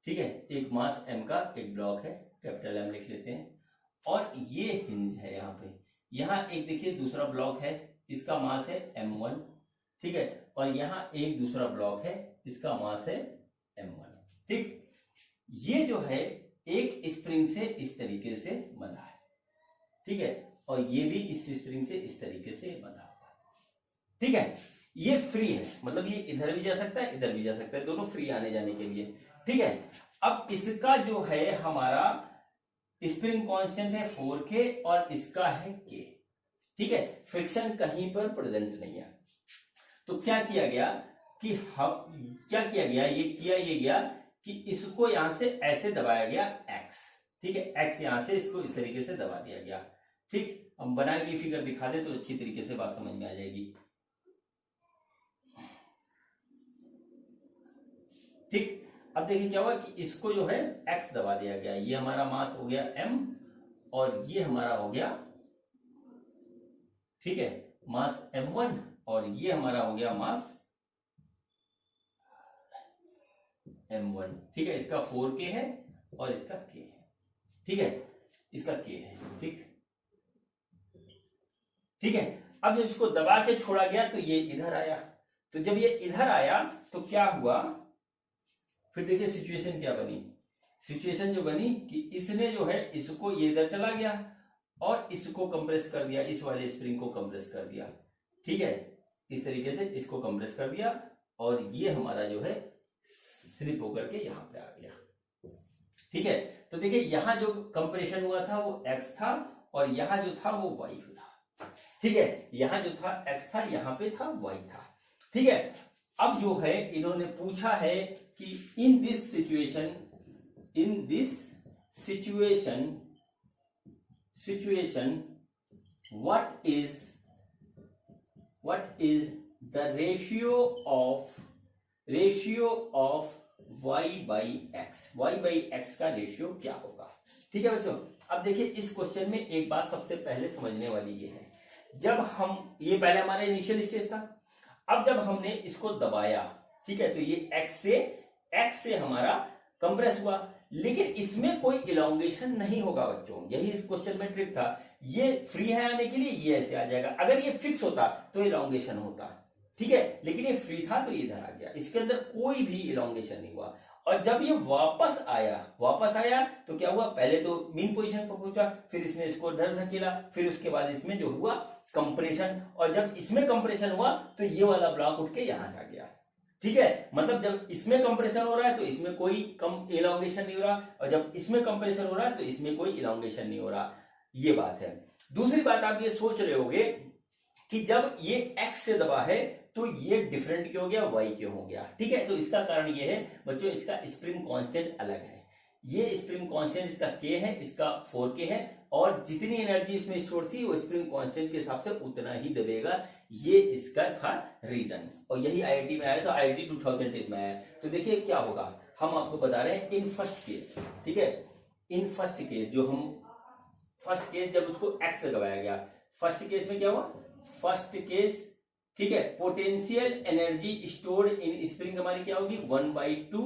ठीक है, एक मास m का एक ब्लॉक है, कैपिटल M लिख लेते हैं, और ये हिंज है यहाँ पे। यहाँ एक देखिए दूसरा ब्लॉक है, इसका मास है m1, ठीक है, और यहाँ एक दूसरा ब्लॉक है, इसका मास है m1। ठीक, ये जो है एक स्प्रिंग से इस तरीके से बंधा है, ठीक है, और ये भी इस स्प्रिंग से इस तरीके से बंधा हुआ है। ठीक है, ये फ्री है, मतलब ये इधर भी जा सकता है इधर भी जा सकता है, दोनों फ्री आने जाने के लिए। ठीक है, अब इसका जो है हमारा स्प्रिंग कांस्टेंट है 4k और इसका है k। ठीक है, फ्रिक्शन कहीं पर प्रेजेंट नहीं है। तो क्या किया गया कि ये गया कि इसको यहां से ऐसे दबाया गया x, ठीक है, x यहां से इसको इस तरीके से दबा दिया गया। ठीक, हम बना के फिगर दिखा दे तो अच्छी तरीके से बात समझ में आ जाएगी। ठीक, अब देखिए क्या हुआ कि इसको जो है x दबा दिया गया, ये हमारा मास हो गया m और ये हमारा हो गया, ठीक है, मास m1, और ये हमारा हो गया मास m1। ठीक है, इसका 4k है और इसका k है, ठीक है, इसका k है। ठीक, ठीक है, अब जब इसको दबा के छोड़ा गया तो ये इधर आया, तो जब ये इधर आया तो क्या हुआ, फिर देखिए सिचुएशन क्या बनी। सिचुएशन जो बनी कि इसने जो है इसको ये इधर चला गया और इसको कंप्रेस कर दिया, इस वाले स्प्रिंग को कंप्रेस कर दिया। ठीक है, इस तरीके से इसको कंप्रेस कर दिया और ये हमारा जो है स्लिप होकर के यहां पे आ गया। ठीक है, तो देखिए यहां जो कंप्रेशन हुआ था वो x था और यहां जो था वो y था। ठीक है, यहां जो था x था, यहां पे था y था। ठीक है, अब जो है इन्होंने पूछा है कि in this situation what is the ratio of y by x का रेशियो क्या होगा। ठीक है बच्चों, अब देखिए इस क्वेश्चन में एक बात सबसे पहले समझने वाली ये है, जब हम ये पहले हमारा इनिशियल स्टेज था, अब जब हमने इसको दबाया, ठीक है, तो ये x से हमारा कंप्रेस हुआ, लेकिन इसमें कोई इलोंगेशन नहीं होगा बच्चों, यही इस क्वेश्चन में ट्रिक था। ये फ्री है आने के लिए, ये ऐसे आ जाएगा, अगर ये फिक्स होता तो इलोंगेशन होता। ठीक है, लेकिन ये फ्री था तो ये इधर आ गया, इसके अंदर कोई भी इलोंगेशन नहीं हुआ। और जब ये वापस आया तो क्या हुआ, पहले तो मीन पोजीशन पर पहुंचा, फिर इसने इसको इधर धकेला, फिर उसके बाद इसमें जो हुआ कंप्रेशन, और जब इसमें कंप्रेशन हुआ तो ये वाला ब्लॉक उठ के यहां से आ गया। ठीक है, मतलब जब इसमें कंप्रेशन हो रहा है तो इसमें कोई कम इलोंगेशन नहीं हो रहा, और जब इसमें कंप्रेशन हो रहा है तो इसमें कोई इलोंगेशन नहीं हो रहा। ये बात है। दूसरी बात आप ये सोच रहे होगे कि जब ये x से दबा है तो ये डिफरेंट क्यों हो गया, y क्यों हो गया। ठीक है, तो इसका कारण ये है बच्चों, इसका स्प्रिंग कांस्टेंट अलग है। ये स्प्रिंग कांस्टेंट इसका k है, इसका 4k है, और जितनी एनर्जी इसमें स्टोर थी वो स्प्रिंग कांस्टेंट के हिसाब से उतना ही दबेगा। ये इसका था रीजन, और यही आईआईटी में आया था, आईआईटी 2008 में आया। तो देखिए क्या होगा, हम आपको बता रहे हैं इन फर्स्ट केस, ठीक है, इन फर्स्ट केस जो हम फर्स्ट केस जब उसको x लगाया गया, फर्स्ट केस में क्या हुआ, फर्स्ट केस, ठीक है, potential energy stored in spring हमारी क्या होगी 1/2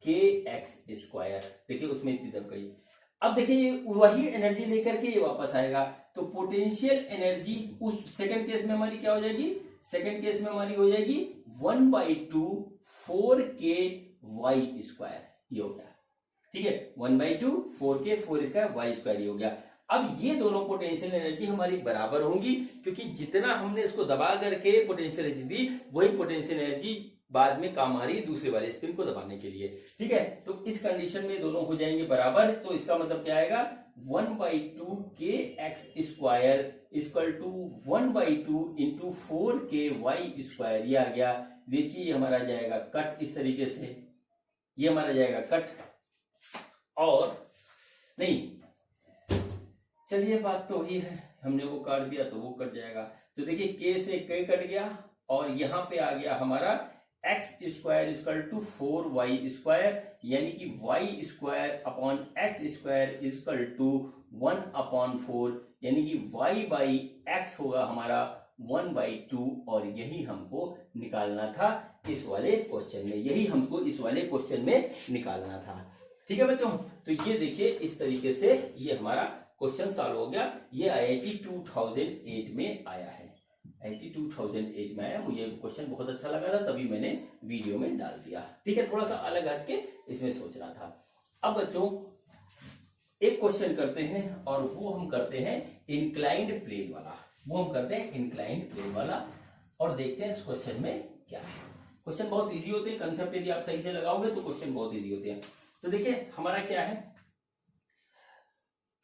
kx²। देखिए उसमें इतनी दब गई। अब देखिए वही एनर्जी लेकर के ये वापस आएगा, तो पोटेंशियल एनर्जी उस सेकंड केस में हमारी क्या हो जाएगी, सेकंड केस में हमारी हो जाएगी 1/2 4k² ये हो गया, ठीक है, 1/2 4k 4² ये हो गया। अब ये दोनों पोटेंशियल एनर्जी हमारी बराबर होंगी, क्योंकि जितना हमने इसको दबा करके पोटेंशियल एनर्जी दी, वही पोटेंशियल एनर्जी बाद में काम आ रही है दूसरे वाले स्प्रिंग को दबाने के लिए, ठीक है। तो इस कंडीशन में दोनों हो जाएंगे बराबर, तो इसका मतलब क्या आएगा 1/2 kx² equal to 1/2 into 4ky² ये आ गया। देखिए ये हमारा जाएगा कट इस तरीके से, ये हमारा जाएगा कट, और नहीं चलिए बात तो वही है, हमने वो काट दिया तो वो कट जाएगा। तो देखिए k से k कट गया, और यहां पे आ गया हमारा x² इक्वल टू 4y², यानी कि y² upon x² equal to 1/4, यानी कि y/x होगा हमारा 1/2, और यही हमको निकालना था इस वाले क्वेश्चन में, यही हमको इस वाले क्वेश्चन में निकालना था, ठीक है बच्चों। तो ये देखिए इस तरीके से ये हमारा क्वेश्चन सॉल्व हो गया। ये IIT 2008 में आया है, IIT 2008 में आया। मुझे क्वेश्चन बहुत अच्छा लगा था, तभी मैंने वीडियो में डाल दिया, ठीक है, थोड़ा सा अलग हटके इसमें सोचना था। अब बच्चों एक क्वेश्चन करते हैं, और वो हम करते हैं इंक्लाइंड प्लेन वाला, वो हम करते हैं इंक्लाइंड प्लेन वाला, और देखते हैं इस क्वेश्चन में क्या है। क्वेश्चन बहुत इजी होते हैं, कंसेप्ट यदि आप सही से लगाओगे तो क्वेश्चन बहुत इजी होते हैं। तो देखिए हमारा क्या है,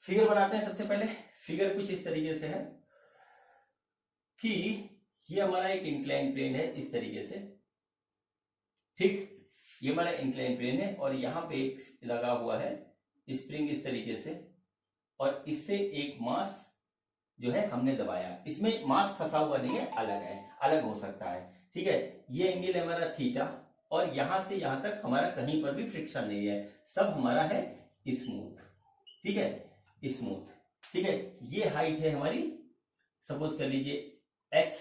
फिगर बनाते हैं। सबसे पहले फिगर कुछ इस तरीके से है कि ये हमारा एक इंक्लाइन प्लेन है इस तरीके से, ठीक, ये हमारा इंक्लाइन प्लेन है, और यहां पे एक लगा हुआ है स्प्रिंग इस तरीके से, और इससे एक मास जो है हमने दबाया, इसमें मास फंसा हुआ नहीं है, अलग है, अलग हो सकता है, ठीक है। ये एंगल है हमारा थीटा, और यहां से यहां तक हमारा कहीं पर भी फ्रिक्शन नहीं है, सब हमारा है स्मूथ, ठीक है, स्मूथ, ठीक है। ये हाइट है हमारी, सपोज कर लीजिए h,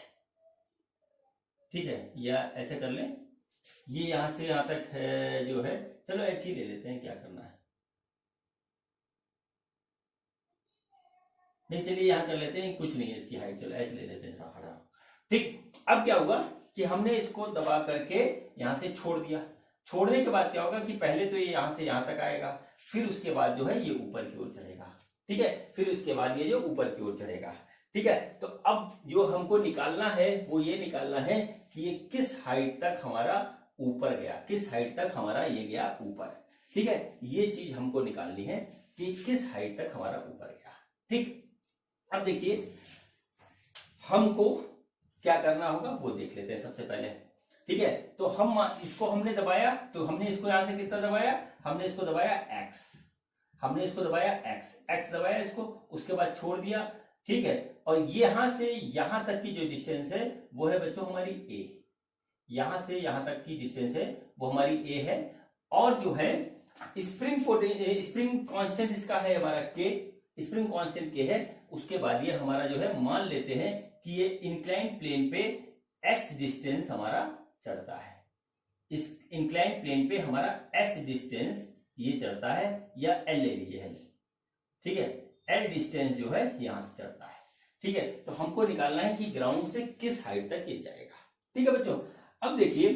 ठीक है, या ऐसे कर लें, ये यहां से यहां तक है जो है, चलो h ही ले लेते हैं, क्या करना है, नहीं चलिए यहां कर लेते हैं, कुछ नहीं है इसकी हाइट, चलो h ले लेते हैं, हटा, ठीक। अब क्या हुआ कि हमने इसको दबा करके यहां से छोड़ दिया, छोड़ने के बाद क्या होगा कि पहले तो ये यहां से यहां तक आएगा, फिर उसके बाद जो है ये ऊपर की ओर चढ़ेगा, ठीक है, फिर उसके बाद ये जो ऊपर की ओर चढ़ेगा, ठीक है। तो अब जो हमको निकालना है वो ये निकालना है कि ये किस हाइट तक हमारा ऊपर गया, किस हाइट तक हमारा ये गया ऊपर, ठीक है, ये चीज हमको निकालनी है कि किस हाइट तक हमारा ऊपर गया, ठीक। अब देखिए हमको क्या करना होगा वो देख लेते हैं सबसे पहले, ठीक है। तो हम इसको हमने दबाया, तो हमने इसको यहां से कितना दबाया, हमने इसको दबाया x, हमने इसको दबाया x दबाया इसको, उसके बाद छोड़ दिया, ठीक है। और यहां से यहां तक की जो डिस्टेंस है वो है बच्चों हमारी a, यहां से यहां तक की डिस्टेंस है वो हमारी a है, और जो है स्प्रिंग कांस्टेंट इसका है हमारा k, स्प्रिंग कांस्टेंट k है। उसके बाद ये हमारा जो है मान लेते हैं कि ये इंक्लाइंड प्लेन पे s डिस्टेंस हमारा चढ़ता है, इस इंक्लाइंड प्लेन पे हमारा s डिस्टेंस ये चढ़ता है, या l ले लीजिए l, ठीक है, l डिस्टेंस जो है यहां से चढ़ता है, ठीक है। तो हमको निकालना है कि ग्राउंड से किस हाइट तक ये जाएगा, ठीक है बच्चों। अब देखिए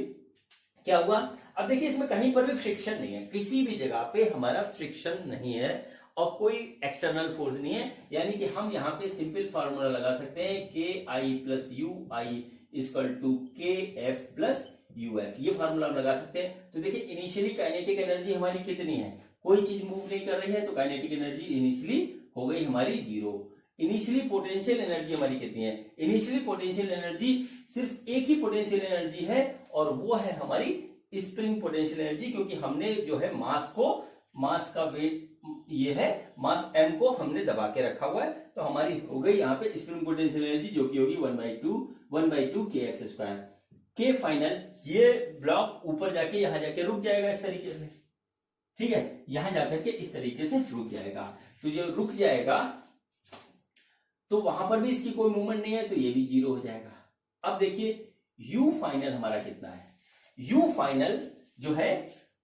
क्या हुआ, अब देखिए इसमें कहीं पर भी फ्रिक्शन नहीं है, किसी भी जगह पे हमारा फ्रिक्शन नहीं है, और कोई एक्सटर्नल फोर्स नहीं है, यानी कि हम यहाँ पे सिंपल फार्मूला लगा सकते हैं KI plus UI equal to KF plus UF, ये फार्मूला हम लगा सकते हैं। तो देखिए इनिशियली काइनेटिक एनर्जी हमारी कितनी है, कोई चीज मूव नहीं कर रही है, तो काइनेटिक एनर्जी इनिशियली हो गई हमारी 0। इनिशियली पोटेंशियल एनर्जी हमारी कितनी है, इनिशियली पोटेंशियल एनर्जी सिर्फ एक ही पोटेंशियल एनर्जी है, और वो है हमारी स्प्रिंग पोटेंशियल एनर्जी, क्योंकि हमने जो है मास का वेट ये है, मास m को हमने दबा के रखा हुआ है, तो हमारी हो गई यहाँ पे स्प्रिंग पोटेंशियल एनर्जी जो कि होगी 1/2 kx²। के फाइनल ये ब्लॉक ऊपर जाके यहां जाके रुक जाएगा इस तरीके से, ठीक है, यहां जाकर के इस तरीके से रुक जाएगा। तो ये रुक जाएगा तो वहां पर भी इसकी कोई मूवमेंट नहीं है, तो ये भी 0 हो जाएगा। अब देखिए यू फाइनल हमारा कितना है, यू फाइनल जो है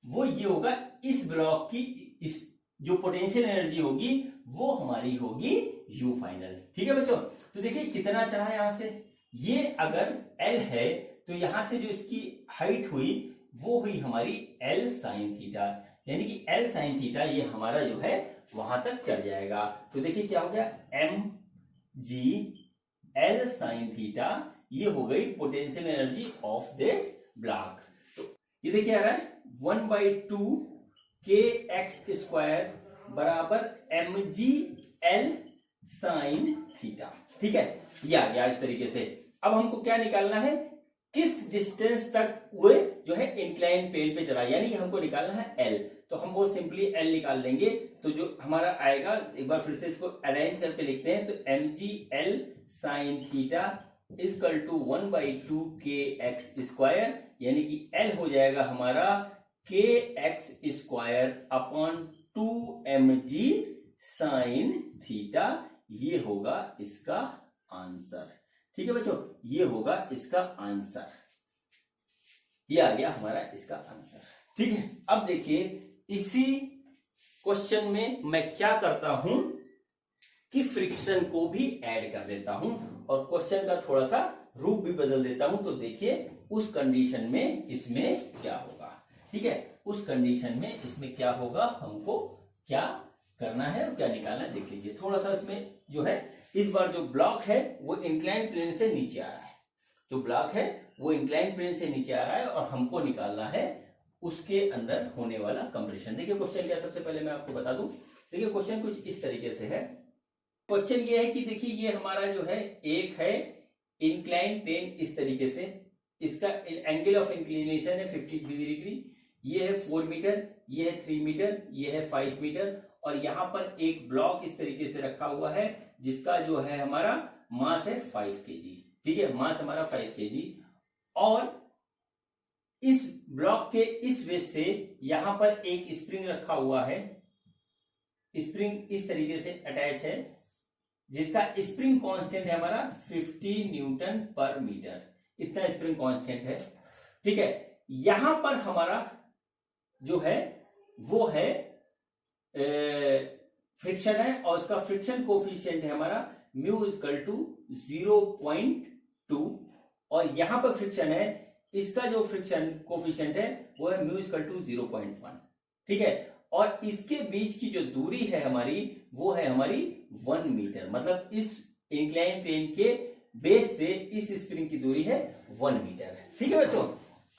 वो ये होगा, इस ब्लॉक की इस जो पोटेंशियल एनर्जी होगी वो हमारी होगी यू फाइनल। ठीक है बच्चों, तो देखिए कितना चला यहां से, ये अगर एल है तो यहां से जो इसकी हाइट हुई वो हुई हमारी एल साइन थीटा, यानी कि एल साइन थीटा ये हमारा जो है वहां तक चल जाएगा। तो देखिए क्या हो गया, M G L sine theta, ये हो गई potential energy of this block. तो ये देखिए आ रहा है 1/2 के एक्स स्क्वायर बराबर M G L sine theta. ठीक है, या इस तरीके से। अब हमको क्या निकालना है, किस डिस्टेंस तक वो जो है इंक्लाइन प्लेन पे चला, यानी कि हमको निकालना है एल। तो हम वो सिंपली एल निकाल लेंगे, तो जो हमारा आएगा, एक बार फिर से इसको अरेंज करके लिखते हैं, तो M G L sine theta equal to 1/2 K X square, यानी कि एल हो जाएगा हमारा के X square upon 2mg sign theta. ये होगा इसका आंसर। ठीक है बच्चों, ये होगा इसका आंसर, ये आ गया हमारा इसका आंसर। ठीक है, अब देखिए इसी क्वेश्चन में मैं क्या करता हूं कि फ्रिक्शन को भी ऐड कर देता हूं और क्वेश्चन का थोड़ा सा रूप भी बदल देता हूं। तो देखिए उस कंडीशन में इसमें क्या होगा। ठीक है, उस कंडीशन में इसमें क्या होगा, हमको क्या करना है और क्या निकालना है देख लीजिए। थोड़ा सा इसमें जो है, इस बार जो ब्लॉक है वो इंक्लाइन प्लेन से नीचे आ रहा है, जो ब्लॉक है वो इंक्लाइन प्लेन से नीचे आ रहा है और हमको निकालना है उसके अंदर होने वाला कंप्रेशन। देखिए क्वेश्चन क्या, सबसे पहले मैं आपको बता दूं। देखिए क्वेश्चन कुछ इस तरीके से है। क्वेश्चन ये है कि देखिए ये हमारा जो है एक है इंक्लाइन प्लेन इस तरीके से, इसका एंगल ऑफ इंक्लिनेशन है 53 डिग्री, ये है 4 मीटर, ये है 3 मीटर, ये है 5 मीटर, और यहां पर एक ब्लॉक इस तरीके से रखा हुआ है जिसका जो है हमारा मास है 5 kg। ठीक है, मास हमारा 5 kg, और इस ब्लॉक के इस बेस से यहां पर एक स्प्रिंग रखा हुआ है, स्प्रिंग इस तरीके से अटैच है जिसका स्प्रिंग कांस्टेंट है हमारा 50 न्यूटन पर मीटर, इतना स्प्रिंग कांस्टेंट है। ठीक है, यहां पर हमारा जो है वो है फ्रिक्शन है, और उसका फ्रिक्शन कोफिशिएंट है हमारा म्यू इक्वल टू 0.2, और यहां पर फ्रिक्शन है, इसका जो फ्रिक्शन कोफिशिएंट है वो है म्यू इक्वल टू 0.1। ठीक है, और इसके बीच की जो दूरी है हमारी वो है हमारी 1 मीटर, मतलब इस इंक्लाइन प्लेन के बेस से इस स्प्रिंग की दूरी है 1 मीटर। ठीक है बच्चों,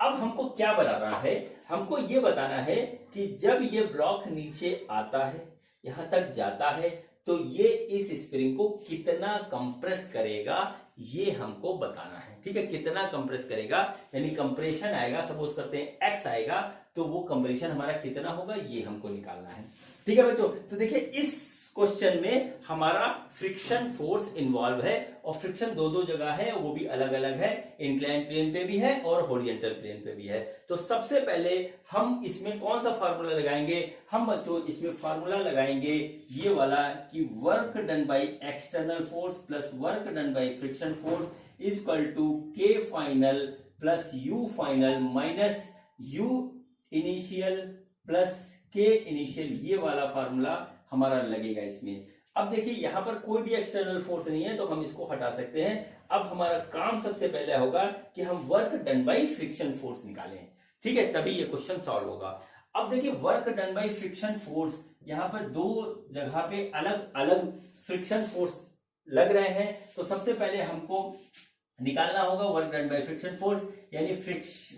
अब हमको क्या बताना है, हमको ये बताना है कि जब ये ब्लॉक नीचे आता है, यहां तक जाता है, तो ये इस स्प्रिंग को कितना कंप्रेस करेगा, ये हमको बताना है। ठीक है, कितना कंप्रेस करेगा, यानी कंप्रेशन आएगा, सपोज करते हैं एक्स आएगा, तो वो कंप्रेशन हमारा कितना होगा ये हमको निकालना है। ठीक है बच्चों, तो देखिए इस क्वेश्चन में हमारा फ्रिक्शन फोर्स इन्वॉल्व है, और फ्रिक्शन दो जगह है, वो भी अलग अलग है, इंक्लाइन प्लेन पे भी है और हॉरिजॉन्टल प्लेन पे भी है। तो सबसे पहले हम इसमें कौन सा फार्मूला लगाएंगे, हम बच्चों इसमें फार्मूला लगाएंगे ये वाला कि work done by external force plus work done by friction force equal to K final plus U final minus U initial plus K initial, ये वाला फार्मूला हमारा लगेगा इसमें। अब देखिए यहां पर कोई भी एक्सटर्नल फोर्स नहीं है तो हम इसको हटा सकते हैं। अब हमारा काम सबसे पहले होगा कि हम work done by friction force निकालें। ठीक है, तभी ये क्वेश्चन सॉल्व होगा। अब देखिए work done by friction force, यहां पर दो जगह पे अलग अलग फ्रिक्शन फोर्स लग रहे हैं, तो सबसे पहले हमको निकालना होगा work done by friction force, यानी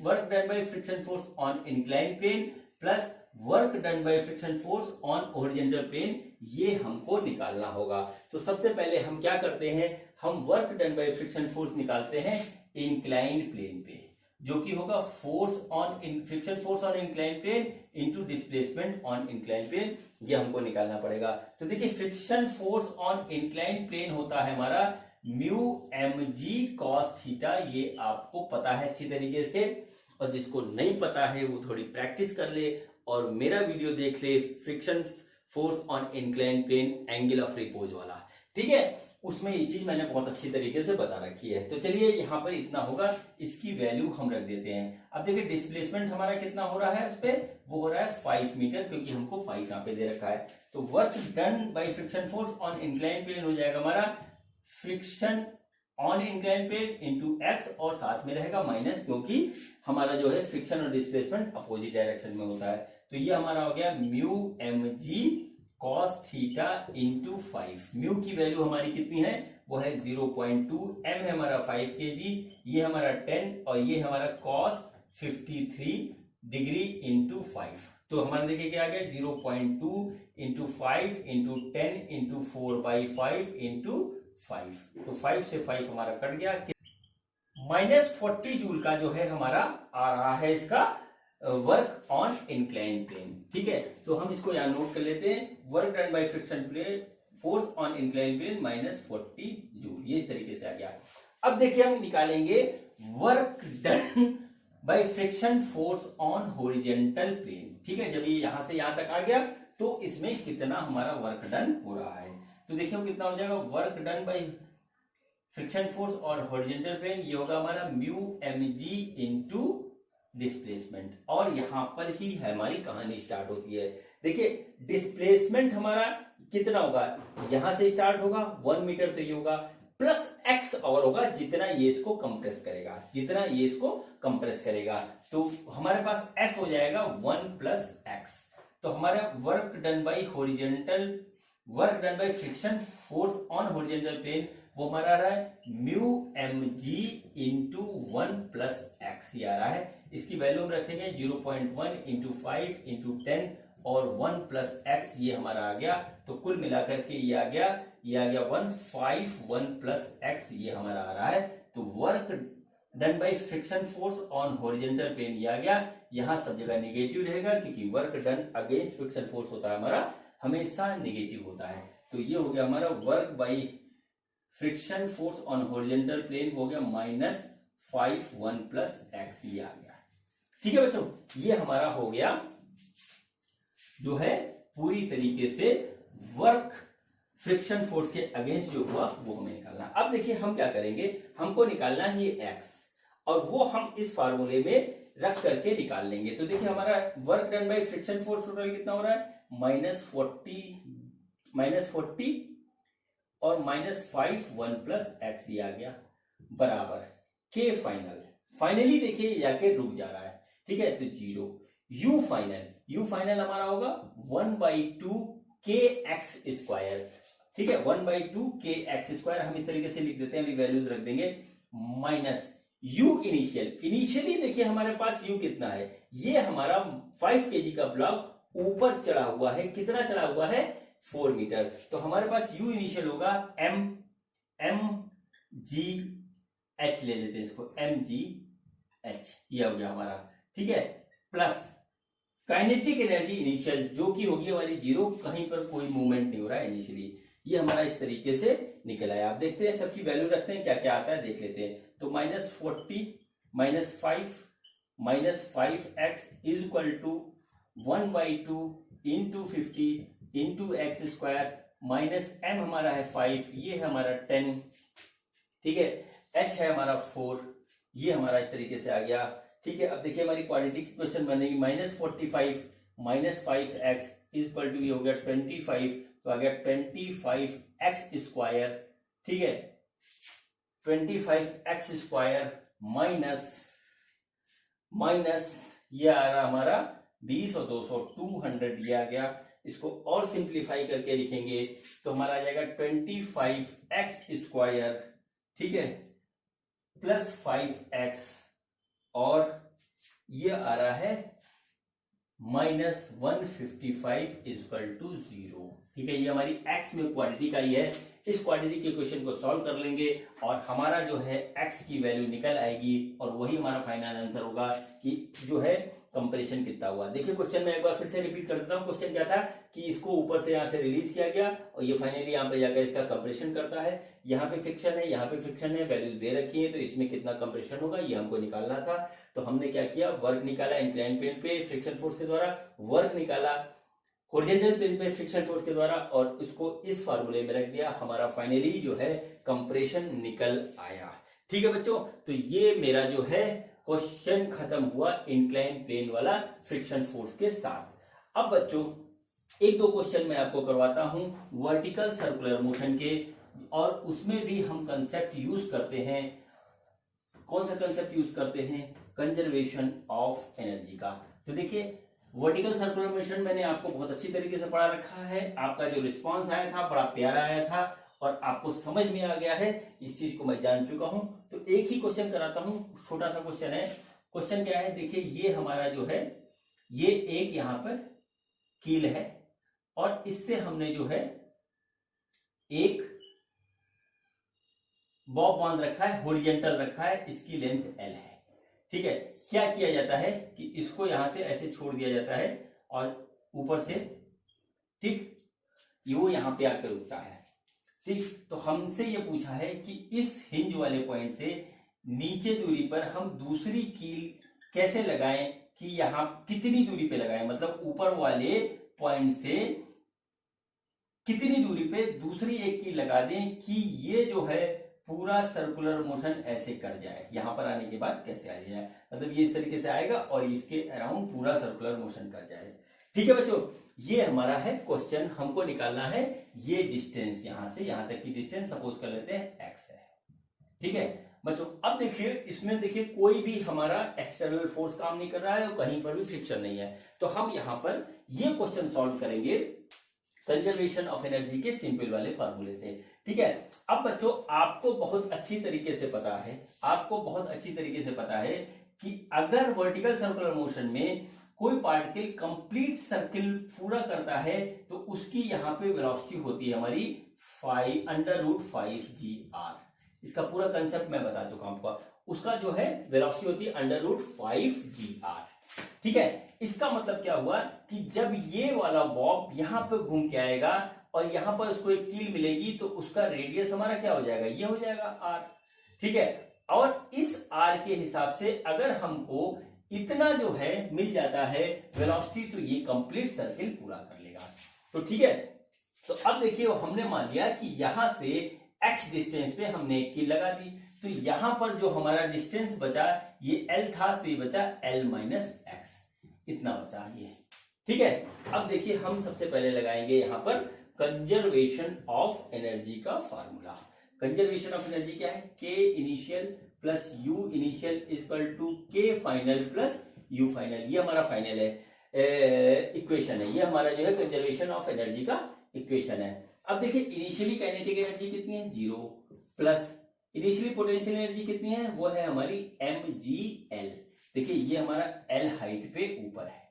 work done by friction force on incline plane plus work done by friction force on horizontal plane, ये हमको निकालना होगा। तो सबसे पहले हम क्या करते हैं, हम work done by friction force निकालते हैं इंक्लाइन प्लेन पे, जो कि होगा force on friction force on incline plane into displacement on incline plane, ये हमको निकालना पड़ेगा। तो देखिए friction force on incline plane होता है हमारा mu M G cos theta, ये आपको पता है अच्छी तरीके से, और जिसको नहीं पता है वो थोड़ी प्रैक्टिस कर ले और मेरा वीडियो देख ले friction force on incline plane angle of repose वाला। ठीक है, उसमें ये चीज मैंने बहुत अच्छी तरीके से बता रखी है। तो चलिए यहाँ पर इतना होगा, इसकी वैल्यू हम रख देते हैं। अब देखिए डिस्प्लेसमेंट हमारा कितना हो रहा है उस पे, वो हो रहा है 5 मीटर, क्योंकि हमको 5 यहाँ पे दे रखा है। तो work done by friction force on incline plane हो जाएगा हमारा friction on incline plane into X, और साथ में रहेगा माइनस, क्योंकि हमारा जो है फ्रिक्शन और डिस्प्लेसमेंट अपोजिट डायरेक्शन में होता है। तो ये हमारा हो गया mu M G cos theta into 5। Mu की वैल्यू हमारी कितनी है, वो है 0.2, एम है हमारा 5 kg, ये हमारा 10 और ये हमारा कॉस 53 डिग्री इंटू 5। तो हमारा देखिए क्या आ गया 0.2 इंटू 5 इंटू 10 इंटू 4/5 इंटू 5। तो 5 से 5 हमारा कट गया, -40 जूल का जो है हमारा आ रहा है इसका वर्क ऑन इंक्लाइन प्लेन। ठीक है, तो हम इसको यहां नोट कर लेते हैं, work done by friction plane force on incline plane -40 joule. ये इस तरीके से आ गया। अब देखिए हम निकालेंगे work done by friction force on horizontal plane. ठीक है, जब ये यहां से यहां तक आ गया तो इसमें कितना हमारा वर्क डन हो रहा है। तो देखिए कितना हो जाएगा, work done by friction force और हॉरिजॉन्टल प्लेन, ये होगा हमारा mu M G into displacement. और यहां पर ही हमारी कहानी स्टार्ट होती है। देखिए डिस्प्लेसमेंट हमारा कितना होगा, यहां से स्टार्ट होगा 1 मीटर, तो ये होगा प्लस एक्स और होगा जितना ये इसको कंप्रेस करेगा, जितना ये इसको कंप्रेस करेगा। तो हमारे पास एस हो जाएगा 1 प्लस एक्स। तो हमारा work done by horizontal, work done by friction force on horizontal plane, वो हमारा आ रहा है mu M G into 1 plus X, ये आ रहा है। इसकी वैल्यू हम रखेंगे 0.1 इंटू 5 इंटू 10 और 1 प्लस एक्स, ये हमारा आ गया। तो कुल मिलाकर के ये आ गया 151 प्लस एक्स, ये हमारा आ रहा है। तो work done by friction force on horizontal plane ये आ गया। यहां सब जगह नेगेटिव रहेगा, क्योंकि work done against friction force होता है हमारा हमेशा नेगेटिव होता है। तो ये हो गया हमारा work by friction force on horizontal plane हो गया -51 प्लस एक्स, ये आ गया। ठीक है बच्चों, ये हमारा हो गया जो है पूरी तरीके से वर्क फ्रिक्शन फोर्स के अगेंस्ट जो हुआ वो हमें निकालना। अब देखिए हम क्या करेंगे, हमको निकालना है ये एक्स, और वो हम इस फार्मूले में रख करके निकाल लेंगे। तो देखिए हमारा work done by friction force total कितना हो रहा है, -40 और -51 प्लस एक्स, ये आ गया बराबर के फाइनल। फाइनली देखिए जाके रुक जा रहा है। ठीक है, तो 0 यू फाइनल हमारा होगा 1/2 के एक्स स्क्वायर। ठीक है, 1/2 के एक्स स्क्वायर हम इस तरीके से लिख देते हैं, अभी वैल्यूज रख देंगे, माइनस यू इनिशियली देखिए हमारे पास यू कितना है, ये हमारा 5 kg का ब्लॉक ऊपर चढ़ा हुआ है। कितना चढ़ा हुआ है, 4 मीटर। तो हमारे पास यू इनिशियल होगा एम जी एच, ले लेते हैं इसको एम जी एच, ये हो गया हमारा। ठीक है, प्लस काइनेटिक एनर्जी इनिशियल जो कि होगी हमारी 0, कहीं पर कोई मूवमेंट नहीं हो रहा है इनिशियली। ये हमारा इस तरीके से निकल आया। आप देखते हैं सबकी वैल्यू रखते हैं, क्या क्या आता है देख लेते हैं। तो -40 -5 X is equal to 1/2 into 50 into X square, minus M हमारा है 5, ये है हमारा 10। ठीक है, एच है हमारा 4, ये हमारा इस तरीके से आ गया। ठीक है, अब देखिए हमारी क्वाड्रेटिक इक्वेशन बनेगी -45 -5 एक्स इज इक्वल टू, ये हो गया 25, तो आ गया 25 एक्स स्क्वायर। ठीक है, 25 एक्स स्क्वायर माइनस ये आ रहा हमारा 20 और 200 200, ये आ गया। इसको और सिंप्लीफाई करके लिखेंगे तो हमारा आ जाएगा 25 एक्स स्क्वायर, ठीक है, प्लस 5x, और ये आ रहा है -155 इक्वल टू 0। ठीक है, ये हमारी x में क्वांटिटी का ही है। इस क्वांटिटी के क्वेश्चन को सॉल्व कर लेंगे और हमारा जो है x की वैल्यू निकल आएगी, और वही हमारा फाइनल आंसर होगा कि जो है कंप्रेशन कितना हुआ। देखिए क्वेश्चन में एक बार फिर से रिपीट कर देता हूँ। क्वेश्चन क्या था कि इसको ऊपर से यहाँ से रिलीज किया गया और ये फाइनली यहाँ पे जाकर इसका कंप्रेशन करता है। यहाँ पे फ्रिक्शन है, यहाँ पे फ्रिक्शन है, वैल्यूज दे रखी है, तो इसमें कितना कंप्रेशन होगा ये हमको निकालना था। तो हमने क्या किया, वर्क निकाला इंक्लाइन प्लेन पे फ्रिक्शन फोर्स के द्वारा, वर्क निकाला हॉरिजॉन्टल प्लेन पे फ्रिक्शन फोर्स के द्वारा और इसको इस फार्मूले में रख दिया, हमारा फाइनली जो है कंप्रेशन निकल आया। ठीक है बच्चों, तो ये मेरा जो है क्वेश्चन खत्म हुआ इंक्लाइन प्लेन वाला फ्रिक्शन फोर्स के साथ। अब बच्चों एक दो क्वेश्चन मैं आपको करवाता हूं वर्टिकल सर्कुलर मोशन के, और उसमें भी हम कंसेप्ट यूज करते हैं। कौन सा कंसेप्ट यूज करते हैं? कंजर्वेशन ऑफ एनर्जी का। तो देखिए वर्टिकल सर्कुलर मोशन मैंने आपको बहुत अच्छी तरीके से पढ़ा रखा है, आपका जो रिस्पांस आया था बड़ा प्यारा आया था और आपको समझ में आ गया है, इस चीज को मैं जान चुका हूं। तो एक ही क्वेश्चन कराता हूं, छोटा सा क्वेश्चन है। क्वेश्चन क्या है? देखिए ये हमारा जो है ये एक यहां पर कील है और इससे हमने जो है एक बॉब बांध रखा है, हॉरिजॉन्टल रखा है, इसकी लेंथ एल है। ठीक है, क्या किया जाता है कि इसको यहां से ऐसे छोड़ दिया जाता है और ऊपर से ठीक वो यहां पे आकर रुकता है। ठीक, तो हमसे ये पूछा है कि इस हिंज वाले पॉइंट से नीचे दूरी पर हम दूसरी कील कैसे लगाएं, कि यहां कितनी दूरी पे लगाएं, मतलब ऊपर वाले पॉइंट से कितनी दूरी पे दूसरी एक कील लगा दें कि ये जो है पूरा सर्कुलर मोशन ऐसे कर जाए, यहां पर आने के बाद कैसे आ जाए, मतलब ये इस तरीके से आएगा और इसके अराउंड पूरा सर्कुलर मोशन कर जाए। ठीक है बच्चों, ये हमारा है क्वेश्चन, हमको निकालना है ये डिस्टेंस, यहां से यहां तक की डिस्टेंस सपोज कर लेते हैं x है। ठीक है बच्चों, अब देखिए इसमें देखिए कोई भी हमारा एक्सटर्नल फोर्स काम नहीं कर रहा है और कहीं पर भी फ्रिक्शन नहीं है, तो हम यहां पर ये क्वेश्चन सॉल्व करेंगे कंजर्वेशन ऑफ एनर्जी के सिंपल वाले फार्मूले से। ठीक है, अब बच्चों आपको बहुत अच्छी तरीके से पता है, आपको बहुत अच्छी तरीके से पता है कि अगर वर्टिकल सर्कुलर मोशन में कोई पार्टिकल कंप्लीट सर्किल पूरा करता है तो उसकी यहां पे वेलोसिटी होती है हमारी 5√5 g। इसका पूरा कंसेप्ट मैं बता चुका हूं आपको, उसका जो है वेलोसिटी होती है √5 g। ठीक है, इसका मतलब क्या हुआ कि जब ये वाला बॉब यहां पर घूम के आएगा और यहां पर उसको एक कील मिलेगी तो उसका रेडियस हमारा क्या हो जाएगा? ये हो जाएगा r। ठीक है, और इस r के हिसाब से अगर हमको इतना जो है मिल जाता है वेलोसिटी, तो ये कंप्लीट सर्किल पूरा कर लेगा। तो ठीक है, तो अब देखिए हमने मान लिया कि यहां से x डिस्टेंस पे हमने एक कील लगा दी, तो यहां पर जो हमारा डिस्टेंस बचा ये l था, तो ये बचा l माइनस x, इतना बचा ये। ठीक है, अब देखिए हम सबसे पहले लगाएंगे यहां पर कंजर्वेशन ऑफ एनर्जी का फार्मूला। कंजर्वेशन ऑफ एनर्जी क्या है? k initial plus u initial equal to k final plus u final. ये हमारा फाइनल है इक्वेशन है, ये हमारा जो है कंजर्वेशन ऑफ एनर्जी का इक्वेशन है। अब देखिए इनिशियली काइनेटिक एनर्जी कितनी है? 0 प्लस इनिशियली पोटेंशियल एनर्जी कितनी है? वो है हमारी mgl। देखिए ये हमारा l हाइट पे ऊपर है।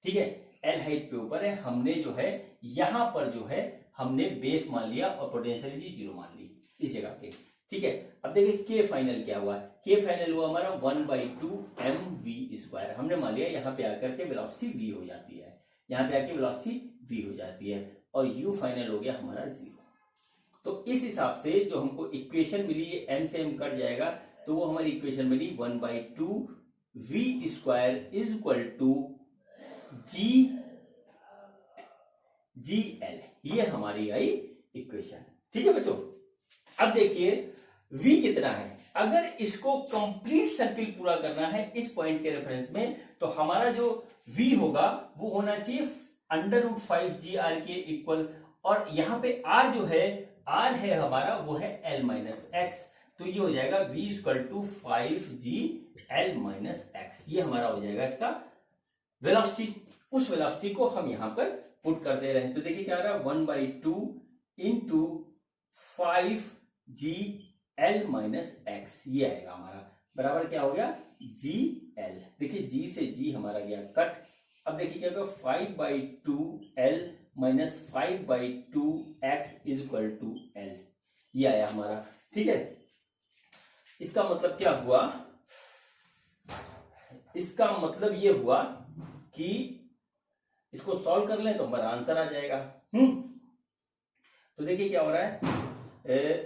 ठीक है, l हाइट पे ऊपर है, हमने जो है यहां पर जो है हमने बेस मान लिया और पोटेंशियल एनर्जी 0 मान ली इस जगह पे। ठीक है, अब देखिए k फाइनल क्या हुआ? k फाइनल हुआ हमारा 1/2 mv²। हमने मान लिया यहाँ पे आकर के वेलोसिटी v हो जाती है, यहाँ पे आके वेलोसिटी v हो जाती है और u फाइनल हो गया हमारा 0। तो इस हिसाब से जो हमको इक्वेशन मिली ये m से m कट जाएगा, तो वो हमारी इक्वेशन मिली 1/2 v² is equal to gl। ये हमारी आई इक्वेशन। ठीक है बच्चों, अब देखिए v कितना है? अगर इसको कंप्लीट सर्किल पूरा करना है इस पॉइंट के रेफरेंस में, तो हमारा जो v होगा वो होना चाहिए √5gr के इक्वल, और यहां पे r जो है r है हमारा वो है l माइनस x, तो ये हो जाएगा v = 5gl माइनस x। ये हमारा हो जाएगा इसका वेलोसिटी। उस वेलोसिटी को हम यहां पर पुट कर दे रहे हैं, तो देखिए क्या आ रहा है 1/2 इंटू 5gl माइनस x, ये आएगा हमारा बराबर क्या हो गया? gl। देखिए g से g हमारा गया कट। अब देखिए क्या होगा 5/2l minus 5/2x is equal to l, ये आया हमारा। ठीक है, इसका मतलब क्या हुआ? इसका मतलब ये हुआ कि इसको सॉल्व कर लें तो हमारा आंसर आ जाएगा। तो देखिए क्या हो रहा है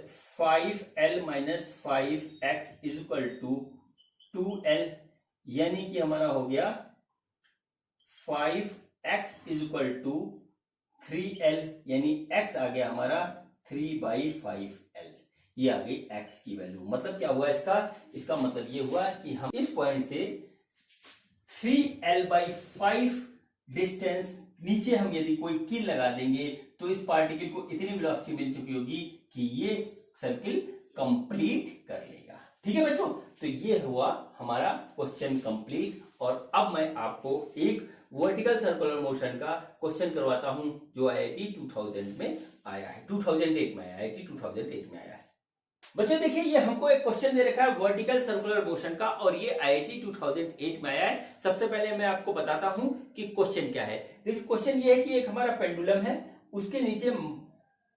5l minus 5x is equal to 2l, यानी कि हमारा हो गया 5x is equal to 3L, यानी x आ गया हमारा 3/5L। ये आ गई x की वैल्यू। मतलब क्या हुआ इसका मतलब ये हुआ कि हम इस पॉइंट से 3L/5 डिस्टेंस नीचे हम यदि कोई कील लगा देंगे तो इस पार्टिकल को इतनी वेलोसिटी मिल चुकी होगी कि ये सर्किल कंप्लीट कर लेगा। ठीक है बच्चों, तो ये हुआ हमारा क्वेश्चन कंप्लीट। और अब मैं आपको एक वर्टिकल सर्कुलर मोशन का क्वेश्चन करवाता हूं जो IIT 2000 में आया है, 2008 में आया है, IIT 2008 में आया है। बच्चों देखिए, ये हमको एक क्वेश्चन दे रखा है वर्टिकल सर्कुलर मोशन का, और ये IIT 2008 में आया है। सबसे पहले मैं आपको बताता हूं कि क्वेश्चन क्या है। देखिए क्वेश्चन ये है कि एक हमारा पेंडुलम है, उसके नीचे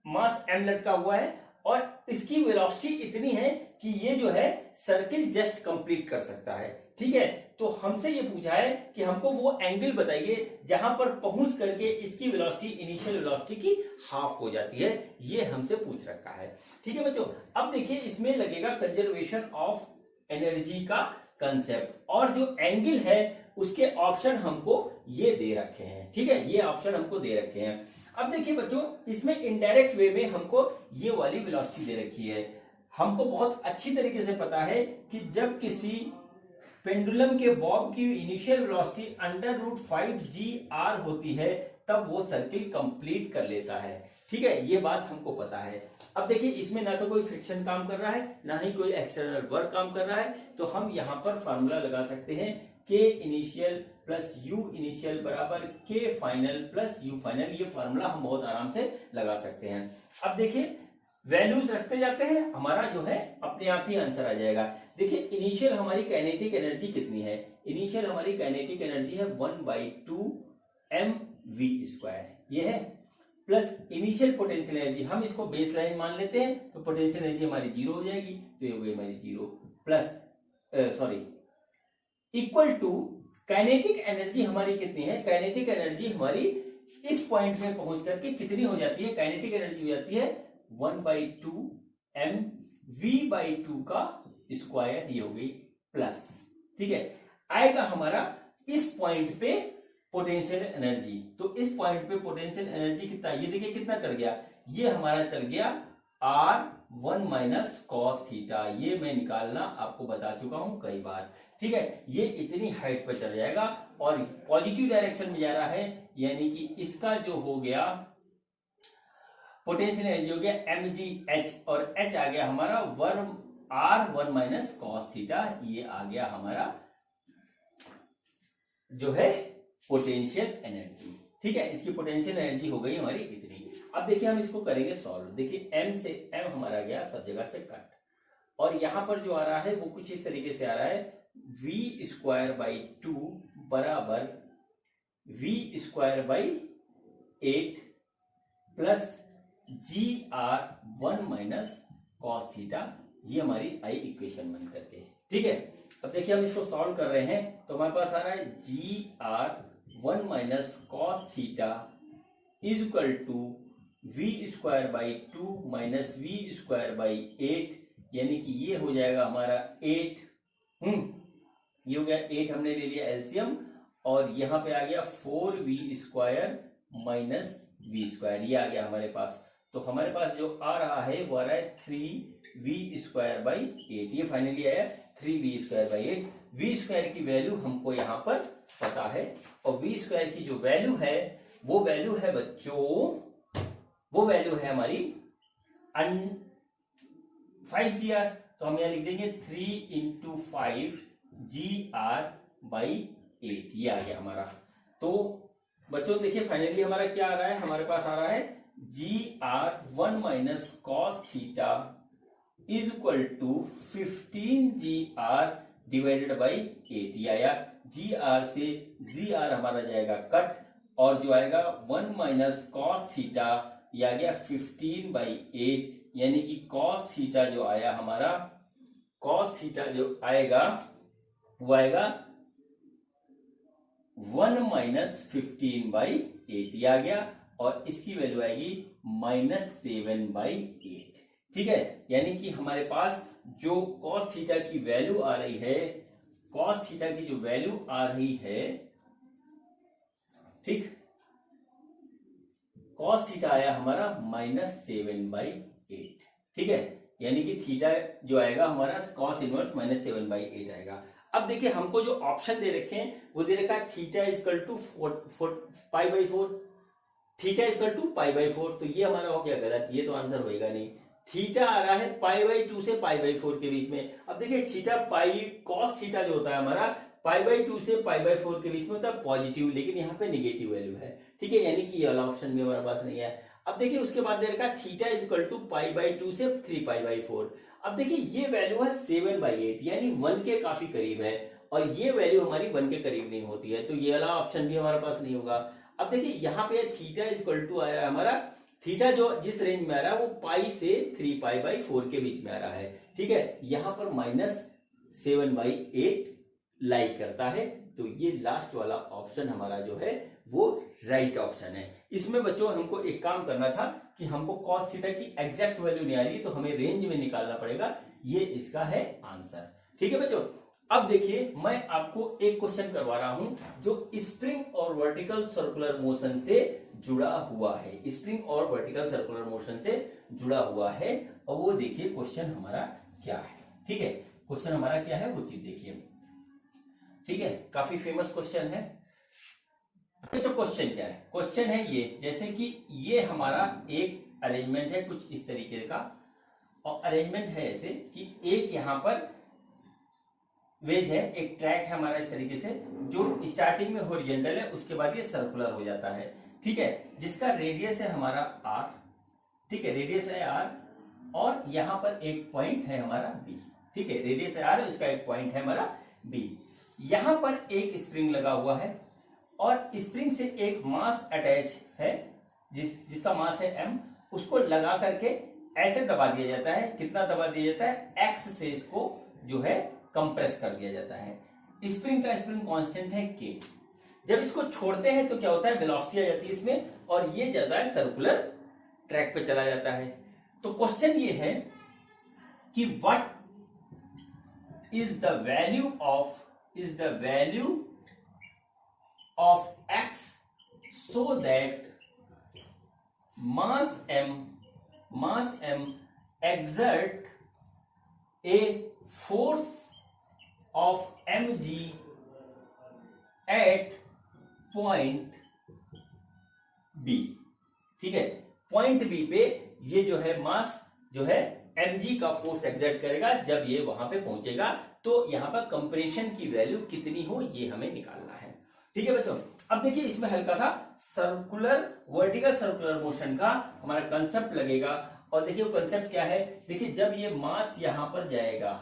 मास m लटका हुआ है और इसकी वेलोसिटी इतनी है कि ये जो है सर्किल जस्ट कंप्लीट कर सकता है। ठीक है, तो हमसे ये पूछा है कि हमको वो एंगल बताइए जहां पर पहुंच करके इसकी वेलोसिटी इनिशियल वेलोसिटी की हाफ हो जाती है। ये हमसे पूछ रखा है। ठीक है बच्चों, अब देखिए इसमें लगेगा कंजर्वेशन ऑफ एनर्जी का कंसेप्ट, और जो एंगल है उसके ऑप्शन हमको ये दे रखे हैं। ठीक है, ये ऑप्शन हमको दे रखे हैं। अब देखिए बच्चों, इसमें इनडायरेक्ट वे में हमको ये वाली वेलोसिटी दे रखी है। हमको बहुत अच्छी तरीके से पता है कि जब किसी पेंडुलम के बॉब की इनिशियल वेलोसिटी √5GR होती है तब वो सर्किल कंप्लीट कर लेता है। ठीक है, ये बात हमको पता है। अब देखिए इसमें ना तो कोई फ्रिक्शन काम कर रहा है, ना ही कोई एक्सटर्नल वर्क काम कर रहा है, तो हम यहां पर फार्मूला लगा सकते हैं K initial plus U initial बराबर K final plus U final. ये फार्मूला हम बहुत आराम से लगा सकते हैं। अब देखिए वैल्यूज रखते जाते हैं, हमारा जो है अपने आप ही आंसर आ जाएगा। देखिए इनिशियल हमारी काइनेटिक एनर्जी कितनी है? इनिशियल हमारी काइनेटिक एनर्जी है 1/2 mv², ये है, प्लस इनिशियल पोटेंशियल एनर्जी, हम इसको बेस लाइन मान लेते हैं तो पोटेंशियल एनर्जी हमारी 0 हो जाएगी, तो ये हो गई हमारी 0 plus equal to kinetic energy हमारी कितनी है? काइनेटिक एनर्जी हमारी इस पॉइंट में पहुंच करके कितनी हो जाती है? काइनेटिक एनर्जी हो जाती है 1/2 mv/2 का स्क्वायर, ये हो गई प्लस। ठीक है, आएगा हमारा इस पॉइंट पे पोटेंशियल एनर्जी, तो इस पॉइंट पे पोटेंशियल एनर्जी कितना, ये देखिए कितना चल गया, ये हमारा चल गया R1 - cos थीटा। ये मैं निकालना आपको बता चुका हूं कई बार। ठीक है, ये इतनी हाइट पर चल जाएगा और पॉजिटिव डायरेक्शन में जा रहा है, यानी कि इसका जो हो गया पोटेंशियल एनर्जी हो गया mgh, और h आ गया हमारा R1 - cos थीटा। ये आ गया हमारा जो है पोटेंशियल एनर्जी। ठीक है, इसकी पोटेंशियल एनर्जी हो गई हमारी इतनी। अब देखिए हम इसको करेंगे सॉल्व। देखिए m से m हमारा गया सब जगह से कट, और यहां पर जो आ रहा है वो कुछ इस तरीके से आ रहा है v² बराबर v²/8 plus GR1 - cos theta. ये हमारी आई इक्वेशन बन करके। ठीक है, अब देखिए हम इसको सॉल्व कर रहे हैं तो हमारे पास आ रहा है GR1 - cos theta is equal to v²/2 minus v²/8, यानी कि ये हो जाएगा हमारा 8। ये हो गया 8, हमने ले लिया एलसीएम, और यहाँ पे आ गया 4v² माइनस v², ये आ गया हमारे पास। तो हमारे पास जो आ रहा है वो आ रहा है 3v²/8, ये फाइनली आया 3v²/8। v² की वैल्यू हमको यहाँ पर पता है, और v² की जो वैल्यू है वो वैल्यू है बच्चों, वो वैल्यू है हमारी 5GR। तो हम यहाँ लिख देंगे 3 × 5GR/8, ये आ गया हमारा। तो बच्चों देखिए फाइनली हमारा क्या आ रहा है, हमारे पास आ रहा है GR1 - cos theta is equal to 15GR/8। ये आया, GR से GR हमारा जाएगा कट, और जो आएगा 1 - cos थीटा, ये आ गया 15/8, यानी कि cos थीटा जो आया हमारा, cos थीटा जो आएगा वो आएगा 1 - 15/8, ये आ गया, और इसकी वैल्यू आएगी -7/8। ठीक है, यानी कि हमारे पास जो cos थीटा की वैल्यू आ रही है, cos थीटा की जो वैल्यू आ रही है, ठीक, कॉस थीटा आया हमारा -7/8। ठीक है, यानी कि थीटा जो आएगा हमारा कॉस इनवर्स -7/8 आएगा। अब देखिए हमको जो ऑप्शन दे रखे हैं वो दे रखा है theta is equal to π/4, theta is equal to π/4, तो ये हमारा हो गया गलत, ये तो आंसर होएगा नहीं। थीटा आ रहा है π/2 से π/4 के बीच में। अब देखिए थीटा पाई कॉस थीटा जो होता है हमारा π/2 से π/4 के बीच में होता है पॉजिटिव, लेकिन यहाँ पे निगेटिव वैल्यू है। ठीक है, यानी कि ये वाला ऑप्शन भी हमारे पास नहीं है। अब देखिए उसके बाद दे रखा है थीटा इजकल टू π/2 से 3π/4। अब देखिए ये वैल्यू है 7/8, यानी 1 के काफी करीब है, और ये वैल्यू हमारी 1 के करीब नहीं होती है, तो ये वाला ऑप्शन भी हमारे पास नहीं होगा। अब देखिए यहाँ पे थीटा इजकल टू आ रहा है हमारा, थीटा जो जिस रेंज में आ रहा है वो पाई से 3π/4 के बीच में आ रहा है। ठीक है, यहाँ पर -7/8 लाई करता है, तो ये लास्ट वाला ऑप्शन हमारा जो है वो राइट ऑप्शन है। इसमें बच्चों हमको एक काम करना था कि हमको cos थीटा की एग्जैक्ट वैल्यू नहीं आ रही, तो हमें रेंज में निकालना पड़ेगा, ये इसका है आंसर। ठीक है बच्चों, अब देखिए मैं आपको एक क्वेश्चन करवा रहा हूं जो स्प्रिंग और वर्टिकल सर्कुलर मोशन से जुड़ा हुआ है, स्प्रिंग और वर्टिकल सर्कुलर मोशन से जुड़ा हुआ है, और वो देखिए क्वेश्चन हमारा क्या है। ठीक है, क्वेश्चन हमारा क्या है वो चीज देखिए। ठीक है, काफी फेमस क्वेश्चन है। तो क्वेश्चन क्या है, क्वेश्चन है ये, जैसे कि ये हमारा एक अरेंजमेंट है कुछ इस तरीके का, और अरेंजमेंट है ऐसे कि एक यहां पर वेज है, एक ट्रैक है हमारा इस तरीके से, जो स्टार्टिंग में हॉरिजॉन्टल है, उसके बाद ये सर्कुलर हो जाता है। ठीक है, जिसका रेडियस है हमारा r। ठीक है, रेडियस है r, और यहां पर एक पॉइंट है हमारा b। ठीक है, रेडियस है r, इसका एक पॉइंट है हमारा b। यहां पर एक स्प्रिंग लगा हुआ है, और स्प्रिंग से एक मास अटैच है, जिसका मास है m, उसको लगा करके ऐसे दबा दिया जाता है। कितना दबा दिया जाता है, x से इसको जो है कंप्रेस कर दिया जाता है। स्प्रिंग का स्प्रिंग कांस्टेंट है k। जब इसको छोड़ते हैं तो क्या होता है, वेलोसिटी आ जाती है इसमें, और ये जाता है सर्कुलर ट्रैक पे चला जाता है। तो क्वेश्चन ये है कि what is the value of x so that mass m exert a force of mg at point b। ठीक है, पॉइंट बी पे ये जो है मास जो है mg का फोर्स एक्सर्ट करेगा जब ये वहां पे पहुंचेगा, तो यहां पर कंप्रेशन की वैल्यू कितनी हो ये हमें निकालना है। ठीक है बच्चों, अब देखिए इसमें हल्का सा वर्टिकल सर्कुलर मोशन का हमारा कंसेप्ट लगेगा, और देखिए वो कंसेप्ट क्या है। देखिए जब ये मास यहां पर जाएगा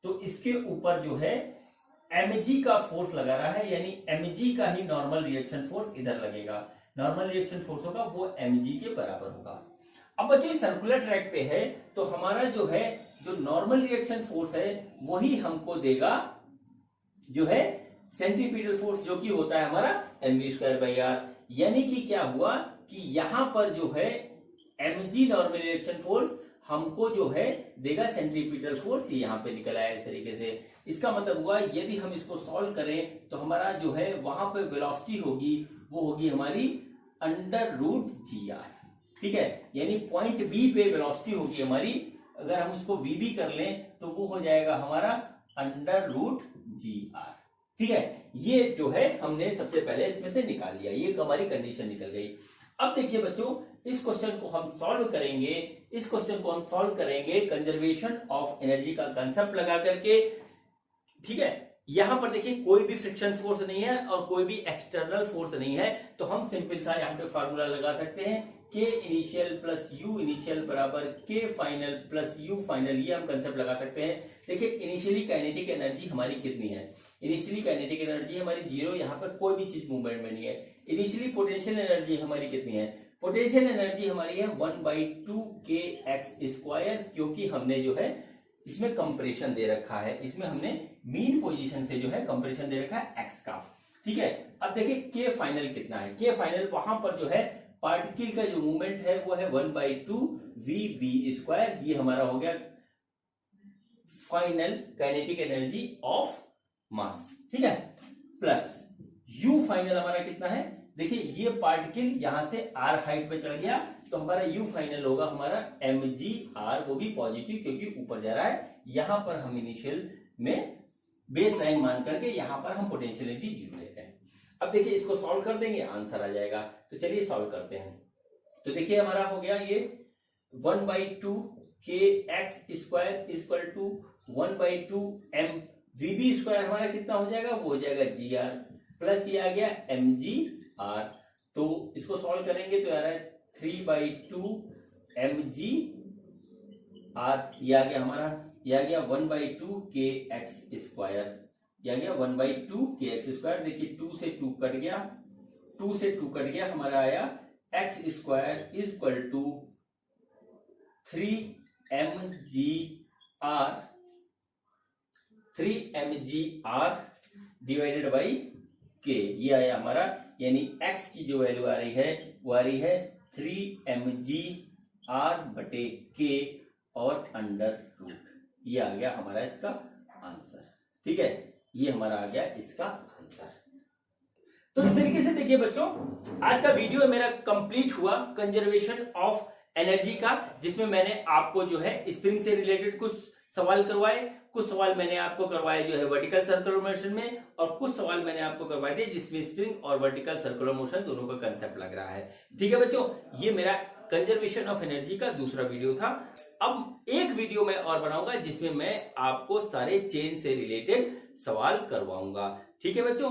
तो इसके ऊपर जो है mg का फोर्स लगा रहा है, यानी mg का ही नॉर्मल रिएक्शन फोर्स इधर लगेगा। नॉर्मल रिएक्शन फोर्स होगा वो mg के बराबर होगा। अब बच्चों सर्कुलर ट्रैक पे है, तो हमारा जो है जो नॉर्मल रिएक्शन फोर्स है वही हमको देगा जो है सेंट्रीपिटल फोर्स, जो कि होता है हमारा mv²/r। यानी कि क्या हुआ कि यहां पर जो है mg नॉर्मल रिएक्शन फोर्स हमको जो है देगा सेंट्रीपिटल फोर्स, यहां पे निकल आया इस तरीके से। इसका मतलब हुआ यदि हम इसको सॉल्व करें तो हमारा जो है वहां पे वेलोसिटी होगी वो होगी हमारी √gr। ठीक है, यानी पॉइंट बी पे वेलोसिटी होगी हमारी, अगर हम उसको वी कर लें तो वो हो जाएगा हमारा √gr। ठीक है, ये जो है हमने सबसे पहले इसमें से निकाल लिया, ये हमारी कंडीशन निकल गई। अब देखिए बच्चों इस क्वेश्चन को हम सॉल्व करेंगे, कंजर्वेशन ऑफ एनर्जी का कंसेप्ट लगा करके। ठीक है, यहां पर देखिए कोई भी फ्रिक्शन फोर्स नहीं है और कोई भी एक्सटर्नल फोर्स नहीं है, तो हम सिंपल सा यहाँ पे फार्मूला लगा सकते हैं, K initial plus U initial बराबर K final plus U final, ये हम कंसेप्ट लगा सकते हैं। देखिए इनिशियली काइनेटिक एनर्जी हमारी कितनी है, इनिशियली काइनेटिक एनर्जी हमारी 0, यहाँ पर कोई भी चीज मूवमेंट में नहीं है। इनिशियली पोटेंशियल एनर्जी हमारी कितनी है, पोटेंशियल एनर्जी हमारी है 1/2kx², क्योंकि हमने जो है इसमें कंप्रेशन दे रखा है, इसमें हमने मीन पोजीशन से जो है कंप्रेशन दे रखा है x का। ठीक है, अब देखिए K फाइनल कितना है, K फाइनल वहां पर जो है पार्टिकल का जो मूवमेंट है वो है 1/2v_2, ये हमारा हो गया final kinetic energy of mass. ठीक है, प्लस U फाइनल हमारा कितना है, देखिए ये पार्टिकल यहां से r हाइट पे चढ़ गया, तो हमारा u फाइनल होगा हमारा mgr, वो भी पॉजिटिव क्योंकि ऊपर जा रहा है। यहां पर हम इनिशियल में बेस लाइन मान करके यहां पर हम पोटेंशियलिटी जीरो लेते हैं। अब देखिए इसको सॉल्व कर देंगे, आंसर आ जाएगा। तो चलिए सॉल्व करते हैं। तो देखिए हमारा हो गया ये 1/2 kx square equal to 1/2 m vb square हमारा कितना हो जाएगा, वो हो जाएगा gr प्लस ये आ गया mgr। तो इसको सॉल्व करेंगे तो यार 3/2 mgr, ये आ गया हमारा, ये आ गया 1/2 kx स्क्वायर, ये आ गया 1/2 kx स्क्वायर। देखिए 2 से 2 कट गया, 2 से 2 कट गया, हमारा आया x square equal to 3mgr divided by k, ये आया हमारा, यानी x की जो वैल्यू आ रही है वो आ रही है 3mgr बटे k और अंडर रूट, ये आ गया हमारा इसका आंसर। ठीक है, ये हमारा आ गया इसका आंसर। तो इस तरीके से देखिए बच्चों, आज का वीडियो मेरा कंप्लीट हुआ कंजर्वेशन ऑफ एनर्जी का, जिसमें मैंने आपको जो है स्प्रिंग से रिलेटेड कुछ सवाल करवाए, कुछ सवाल मैंने आपको करवाए जो है वर्टिकल सर्कुलर मोशन में, और कुछ सवाल मैंने आपको करवाए थे जिसमें स्प्रिंग और वर्टिकल सर्कुलर मोशन दोनों का कंसेप्ट लग रहा है। ठीक है बच्चों, ये मेरा कंजर्वेशन ऑफ एनर्जी का दूसरा वीडियो था। अब एक वीडियो मैं और बनाऊंगा जिसमें मैं आपको सारे चेन से रिलेटेड सवाल करवाऊंगा। ठीक है बच्चों,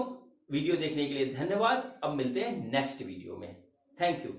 वीडियो देखने के लिए धन्यवाद। अब मिलते हैं नेक्स्ट वीडियो में। Thank you.